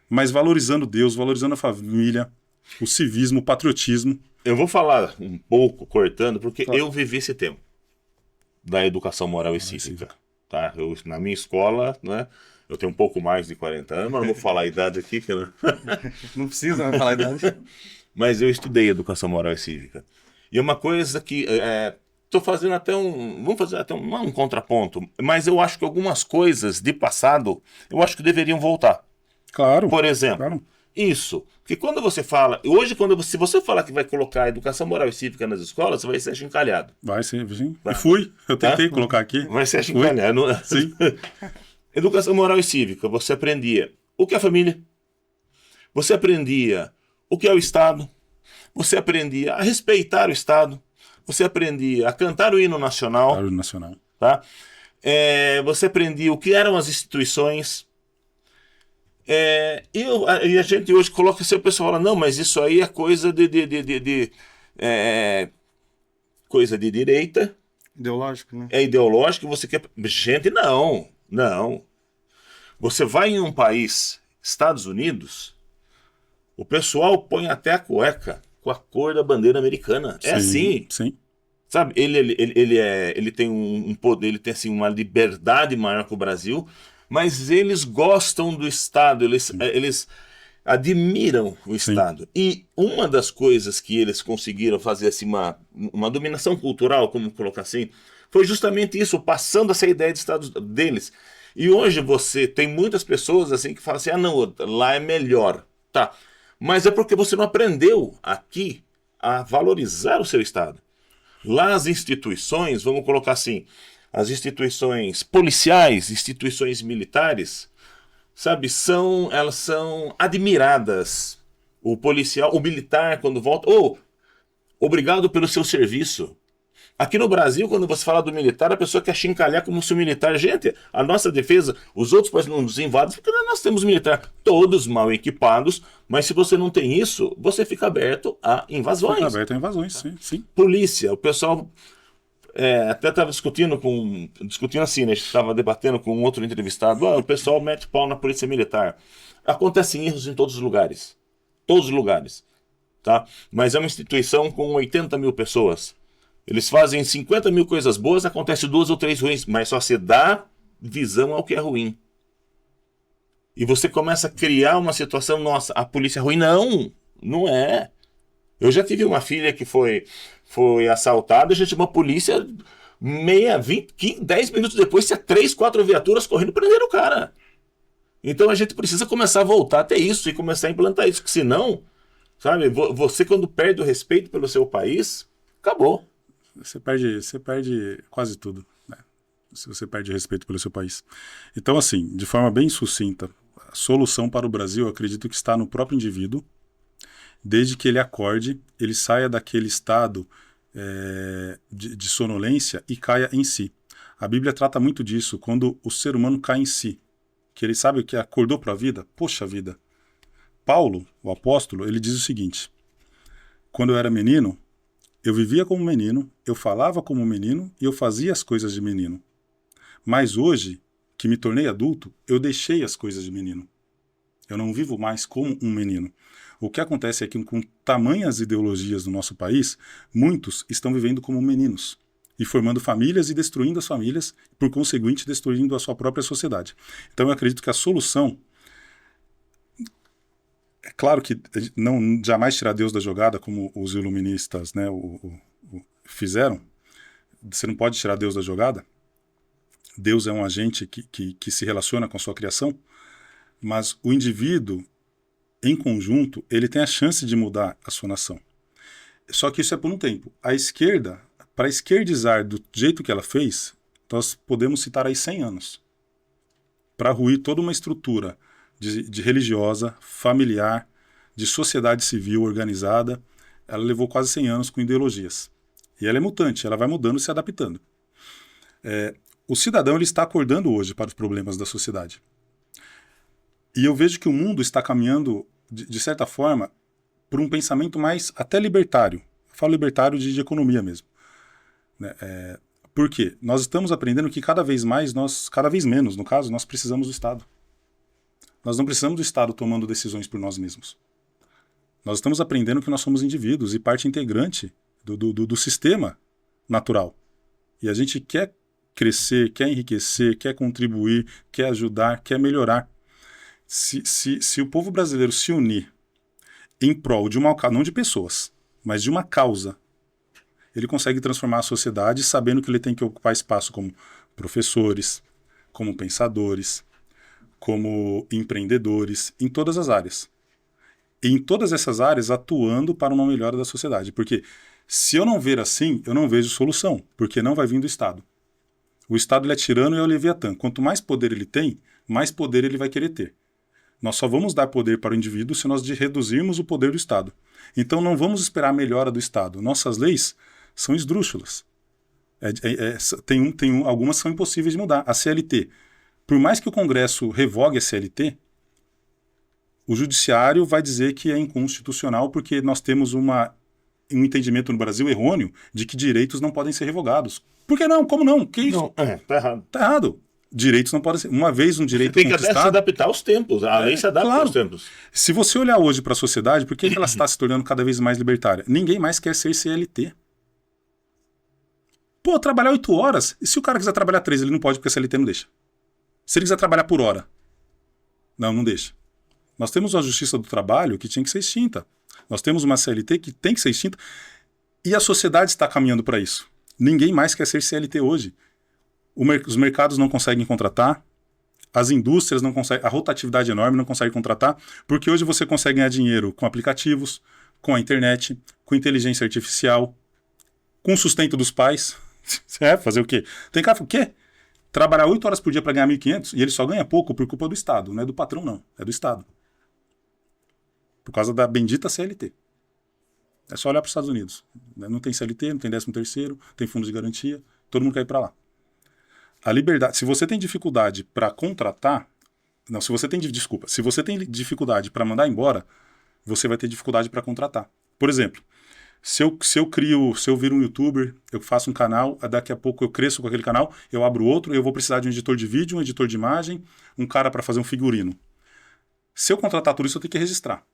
Mas valorizando Deus, valorizando a família, o civismo, o patriotismo. Eu vou falar um pouco, cortando, porque Claro. eu vivi esse tempo da educação moral e cívica. Tá? Na minha escola, né, eu tenho um pouco mais de 40 anos, mas não vou falar a idade aqui. Que eu Não precisa falar a idade. Mas eu estudei educação moral e cívica. E é uma coisa que... Estou fazendo até vamos fazer até não é um contraponto, mas eu acho que algumas coisas de passado, eu acho que deveriam voltar. Claro. Por exemplo, Claro. isso. Porque quando você fala... Hoje, se você falar que vai colocar educação moral e cívica nas escolas, você vai ser achincalhado. Vai sim. Vai. E fui. Eu tentei Tá? colocar aqui. Vai ser achincalhado. Sim. Educação moral e cívica, você aprendia o que é a família, você aprendia o que é o Estado, você aprendia a respeitar o Estado, você aprendia a cantar o hino nacional, Claro, nacional. tá? Você aprendia o que eram as instituições. E a gente hoje coloca assim, o pessoal fala, não, mas isso aí é coisa coisa de direita, Ideológico, né? é ideológico, você quer... Gente, não. Você vai em um país, Estados Unidos, o pessoal põe até a cueca com a cor da bandeira americana. É assim. Sim. Sabe, ele tem um poder, ele tem assim, uma liberdade maior que o Brasil, mas eles gostam do Estado, eles admiram o Estado. E uma das coisas que eles conseguiram fazer assim, uma dominação cultural, como colocar assim, foi justamente isso, passando essa ideia de Estado deles. E hoje você tem muitas pessoas assim que falam assim, não, lá é melhor. Tá, mas é porque você não aprendeu aqui a valorizar o seu Estado. Lá as instituições, vamos colocar assim, as instituições policiais, instituições militares, sabe, elas são admiradas. O policial, o militar, quando volta, obrigado pelo seu serviço. Aqui no Brasil, quando você fala do militar, a pessoa quer chincalhar como se o militar... Gente, a nossa defesa, os outros países não nos invadem, porque nós temos militar, todos mal equipados, mas se você não tem isso, você fica aberto a invasões. Fica aberto a invasões, sim. Polícia, o pessoal... Até estava discutindo assim, né? A gente estava debatendo com um outro entrevistado. O pessoal mete pau na polícia militar. Acontecem erros em todos os lugares. Todos os lugares. Tá? Mas é uma instituição com 80 mil pessoas. Eles fazem 50 mil coisas boas, acontece 2 ou 3 ruins, mas só se dá visão ao que é ruim. E você começa a criar uma situação, nossa, a polícia é ruim. Não, não é. Eu já tive uma filha que foi assaltada, já chamou a polícia 10 minutos depois, tinha 3, 4 viaturas correndo e prenderam o cara. Então a gente precisa começar a voltar até isso e começar a implantar isso, porque senão, sabe, você quando perde o respeito pelo seu país, acabou. Você perde quase tudo, né? Se você perde o respeito pelo seu país. Então, assim, de forma bem sucinta, a solução para o Brasil, eu acredito que está no próprio indivíduo, desde que ele acorde, ele saia daquele estado de sonolência e caia em si. A Bíblia trata muito disso, quando o ser humano cai em si, que ele sabe que acordou para a vida. Poxa vida. Paulo, o apóstolo, ele diz o seguinte: quando eu era menino, eu vivia como menino, eu falava como menino e eu fazia as coisas de menino. Mas hoje, que me tornei adulto, eu deixei as coisas de menino. Eu não vivo mais como um menino. O que acontece é que, com tamanhas ideologias no nosso país, muitos estão vivendo como meninos e formando famílias e destruindo as famílias, por conseguinte, destruindo a sua própria sociedade. Então, eu acredito que a solução... É claro que não jamais tirar Deus da jogada, como os iluministas, né, fizeram. Você não pode tirar Deus da jogada. Deus é um agente que se relaciona com a sua criação, mas o indivíduo, em conjunto, ele tem a chance de mudar a sua nação. Só que isso é por um tempo. A esquerda, para esquerdizar do jeito que ela fez, nós podemos citar aí 100 anos. Para ruir toda uma estrutura de religiosa, familiar, de sociedade civil organizada, ela levou quase 100 anos com ideologias. E ela é mutante, ela vai mudando e se adaptando. O cidadão ele está acordando hoje para os problemas da sociedade. E eu vejo que o mundo está caminhando, de certa forma, por um pensamento mais até libertário. Eu falo libertário de economia mesmo. Por quê? Nós estamos aprendendo que cada vez menos, no caso, nós precisamos do Estado. Nós não precisamos do Estado tomando decisões por nós mesmos. Nós estamos aprendendo que nós somos indivíduos e parte integrante do sistema natural. E a gente quer crescer, quer enriquecer, quer contribuir, quer ajudar, quer melhorar. Se o povo brasileiro se unir em prol de uma causa, não de pessoas, mas de uma causa, ele consegue transformar a sociedade sabendo que ele tem que ocupar espaço como professores, como pensadores, como empreendedores, em todas as áreas. E em todas essas áreas atuando para uma melhora da sociedade. Porque se eu não ver assim, eu não vejo solução, porque não vai vir do Estado. O Estado ele é tirano e é o Leviatã. Quanto mais poder ele tem, mais poder ele vai querer ter. Nós só vamos dar poder para o indivíduo se nós reduzirmos o poder do Estado. Então não vamos esperar a melhora do Estado. Nossas leis são esdrúxulas. Algumas são impossíveis de mudar. A CLT, por mais que o Congresso revogue a CLT, o Judiciário vai dizer que é inconstitucional porque nós temos um entendimento no Brasil errôneo de que direitos não podem ser revogados. Por que não? Como não? Que isso? Não, tá errado. Tá errado. Direitos não podem ser... Uma vez um direito tem que conquistado... até se adaptar aos tempos. A lei se adapta aos tempos. Se você olhar hoje para a sociedade, por que ela está se tornando cada vez mais libertária? Ninguém mais quer ser CLT. Pô, trabalhar 8 horas. E se o cara quiser trabalhar 3, ele não pode porque a CLT não deixa. Se ele quiser trabalhar por hora. Não deixa. Nós temos uma justiça do trabalho que tinha que ser extinta. Nós temos uma CLT que tem que ser extinta. E a sociedade está caminhando para isso. Ninguém mais quer ser CLT hoje. Os mercados não conseguem contratar. As indústrias não conseguem. A rotatividade enorme não consegue contratar. Porque hoje você consegue ganhar dinheiro com aplicativos, com a internet, com inteligência artificial, com o sustento dos pais. Fazer o quê? Tem cara que o quê? Trabalhar 8 horas por dia para ganhar 1.500 e ele só ganha pouco por culpa do Estado. Não é do patrão, não. É do Estado. Por causa da bendita CLT. É só olhar para os Estados Unidos. Não tem CLT, não tem 13º, tem fundo de garantia, todo mundo quer ir para lá. A liberdade, se você tem dificuldade para contratar, se você tem dificuldade para mandar embora, você vai ter dificuldade para contratar. Por exemplo, Se eu viro um youtuber, eu faço um canal, daqui a pouco eu cresço com aquele canal, eu abro outro, eu vou precisar de um editor de vídeo, um editor de imagem, um cara para fazer um figurino. Se eu contratar tudo isso, eu tenho que registrar.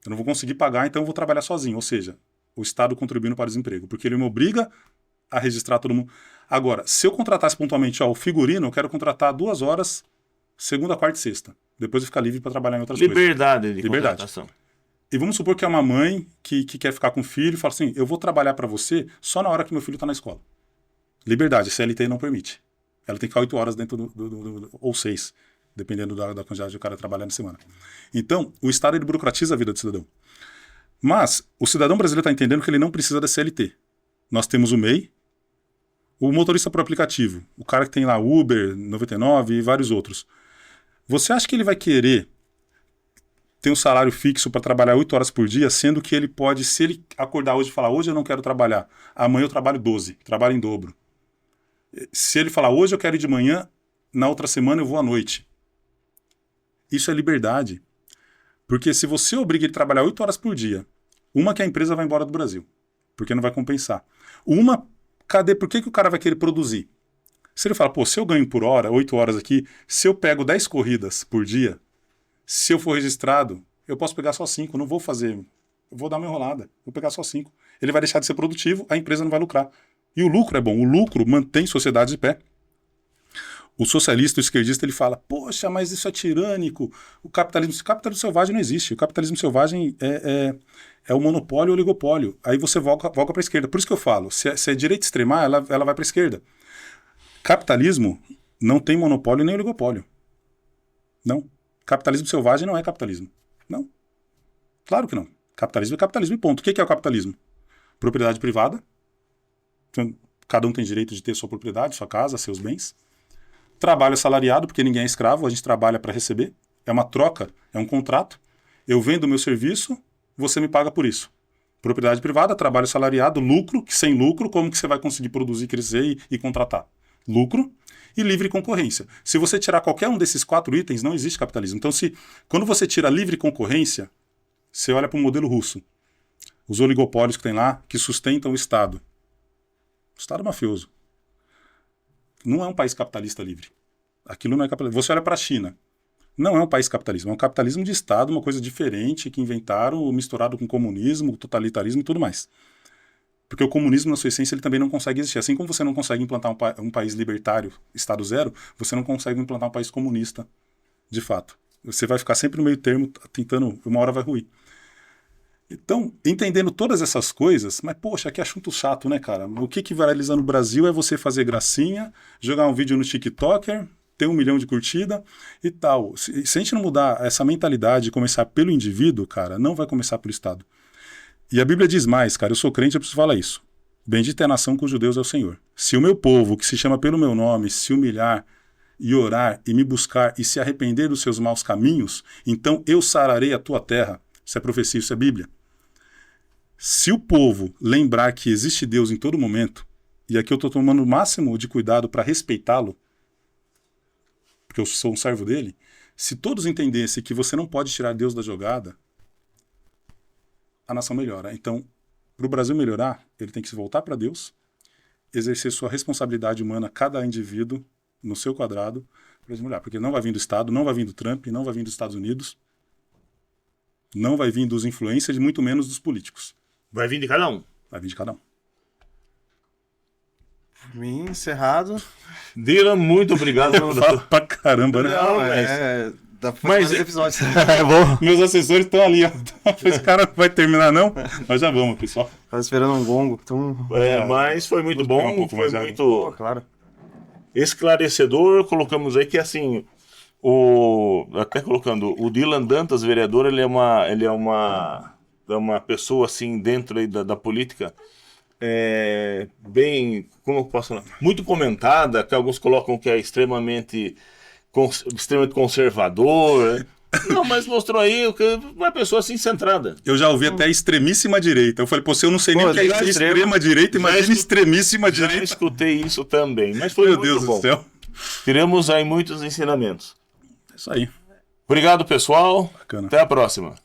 Eu não vou conseguir pagar, então eu vou trabalhar sozinho. Ou seja, o Estado contribuindo para o desemprego, porque ele me obriga a registrar todo mundo. Agora, se eu contratasse pontualmente o figurino, eu quero contratar 2 horas, segunda, quarta e sexta. Depois eu ficar livre para trabalhar em outras coisas. Liberdade de Liberdade. contratação. E vamos supor que é uma mãe que quer ficar com o filho e fala assim, eu vou trabalhar para você só na hora que meu filho está na escola. Liberdade, CLT não permite. Ela tem que ficar 8 horas dentro ou 6, dependendo da quantidade de o cara trabalhar na semana. Então, o Estado ele burocratiza a vida do cidadão. Mas o cidadão brasileiro está entendendo que ele não precisa da CLT. Nós temos o MEI, o motorista por aplicativo, o cara que tem lá Uber, 99 e vários outros. Você acha que ele vai querer ter um salário fixo para trabalhar 8 horas por dia, sendo que ele pode, se ele acordar hoje e falar, hoje eu não quero trabalhar, amanhã eu trabalho 12, trabalho em dobro. Se ele falar, hoje eu quero ir de manhã, na outra semana eu vou à noite. Isso é liberdade. Porque se você obriga ele a trabalhar 8 horas por dia, uma que a empresa vai embora do Brasil, porque não vai compensar. Uma, por que o cara vai querer produzir? Se ele fala, pô, se eu ganho por hora, 8 horas aqui, se eu pego 10 corridas por dia, se eu for registrado, eu posso pegar só 5, não vou fazer, eu vou dar uma enrolada, vou pegar só 5. Ele vai deixar de ser produtivo, a empresa não vai lucrar. E o lucro é bom, o lucro mantém sociedades de pé. O socialista, o esquerdista, ele fala, poxa, mas isso é tirânico, o capitalismo selvagem não existe, o capitalismo selvagem é o monopólio e o oligopólio. Aí você volta para a esquerda. Por isso que eu falo, se a direita extremar, ela vai para a esquerda. Capitalismo não tem monopólio nem oligopólio. Não. Capitalismo selvagem não é capitalismo. Não. Claro que não. Capitalismo é capitalismo e ponto. O que é o capitalismo? Propriedade privada. Então, cada um tem direito de ter sua propriedade, sua casa, seus bens. Trabalho assalariado, porque ninguém é escravo, a gente trabalha para receber. É uma troca, é um contrato. Eu vendo o meu serviço, você me paga por isso. Propriedade privada, trabalho assalariado, lucro, que sem lucro, como que você vai conseguir produzir, crescer e contratar? Lucro e livre concorrência. Se você tirar qualquer um desses 4 itens, não existe capitalismo. Então, quando você tira livre concorrência, você olha para o modelo russo. Os oligopólios que tem lá, que sustentam o Estado. O Estado mafioso. Não é um país capitalista livre. Aquilo não é capitalismo. Você olha para a China. Não é um país capitalista. É um capitalismo de Estado, uma coisa diferente que inventaram, misturado com comunismo, totalitarismo e tudo mais. Porque o comunismo, na sua essência, ele também não consegue existir. Assim como você não consegue implantar um país libertário, Estado zero, você não consegue implantar um país comunista, de fato. Você vai ficar sempre no meio termo, tentando, uma hora vai ruir. Então, entendendo todas essas coisas, mas, poxa, que assunto chato, né, cara? O que viraliza no Brasil é você fazer gracinha, jogar um vídeo no TikToker, ter 1 milhão de curtida e tal. Se a gente não mudar essa mentalidade e começar pelo indivíduo, cara, não vai começar pelo Estado. E a Bíblia diz mais, cara, eu sou crente, eu preciso falar isso. Bendita é a nação cujo Deus é o Senhor. Se o meu povo, que se chama pelo meu nome, se humilhar e orar e me buscar e se arrepender dos seus maus caminhos, então eu sararei a tua terra. Isso é profecia, isso é Bíblia. Se o povo lembrar que existe Deus em todo momento, e aqui eu estou tomando o máximo de cuidado para respeitá-lo, porque eu sou um servo dele, se todos entendessem que você não pode tirar Deus da jogada, a nação melhora. Então, para o Brasil melhorar, ele tem que se voltar para Deus, exercer sua responsabilidade humana, cada indivíduo, no seu quadrado, para melhorar. Porque não vai vir do Estado, não vai vir do Trump, não vai vir dos Estados Unidos, não vai vir dos influencers, muito menos dos políticos. Vai vir de cada um. Vai vir de cada um. Por mim, encerrado. Dylan, muito obrigado. Eu falo pra caramba, né? Não, mas- dá pra mas- fazer episódios. Meus assessores estão ali, ó. Esse cara não vai terminar, não? Nós já vamos, pessoal. Tava esperando um gongo. Então... Mas foi muito Vou pegar um bom, pouco foi mais de muito Pô, claro. esclarecedor. Colocamos aí que, assim, até colocando, o Dylan Dantas, vereador, ele é uma pessoa, assim, dentro aí da política, bem, como eu posso falar, muito comentada, que alguns colocam que é extremamente conservador. Não, mas mostrou aí que uma pessoa assim centrada. Eu já ouvi até extremíssima direita. Eu falei, pô, se eu não sei nem Pô, o que é já extrema direita, imagina extremíssima Já direita. escutei isso também, mas foi Meu muito Deus bom. do céu. Tiramos aí muitos ensinamentos. É isso aí. Obrigado, pessoal. Bacana. Até a próxima.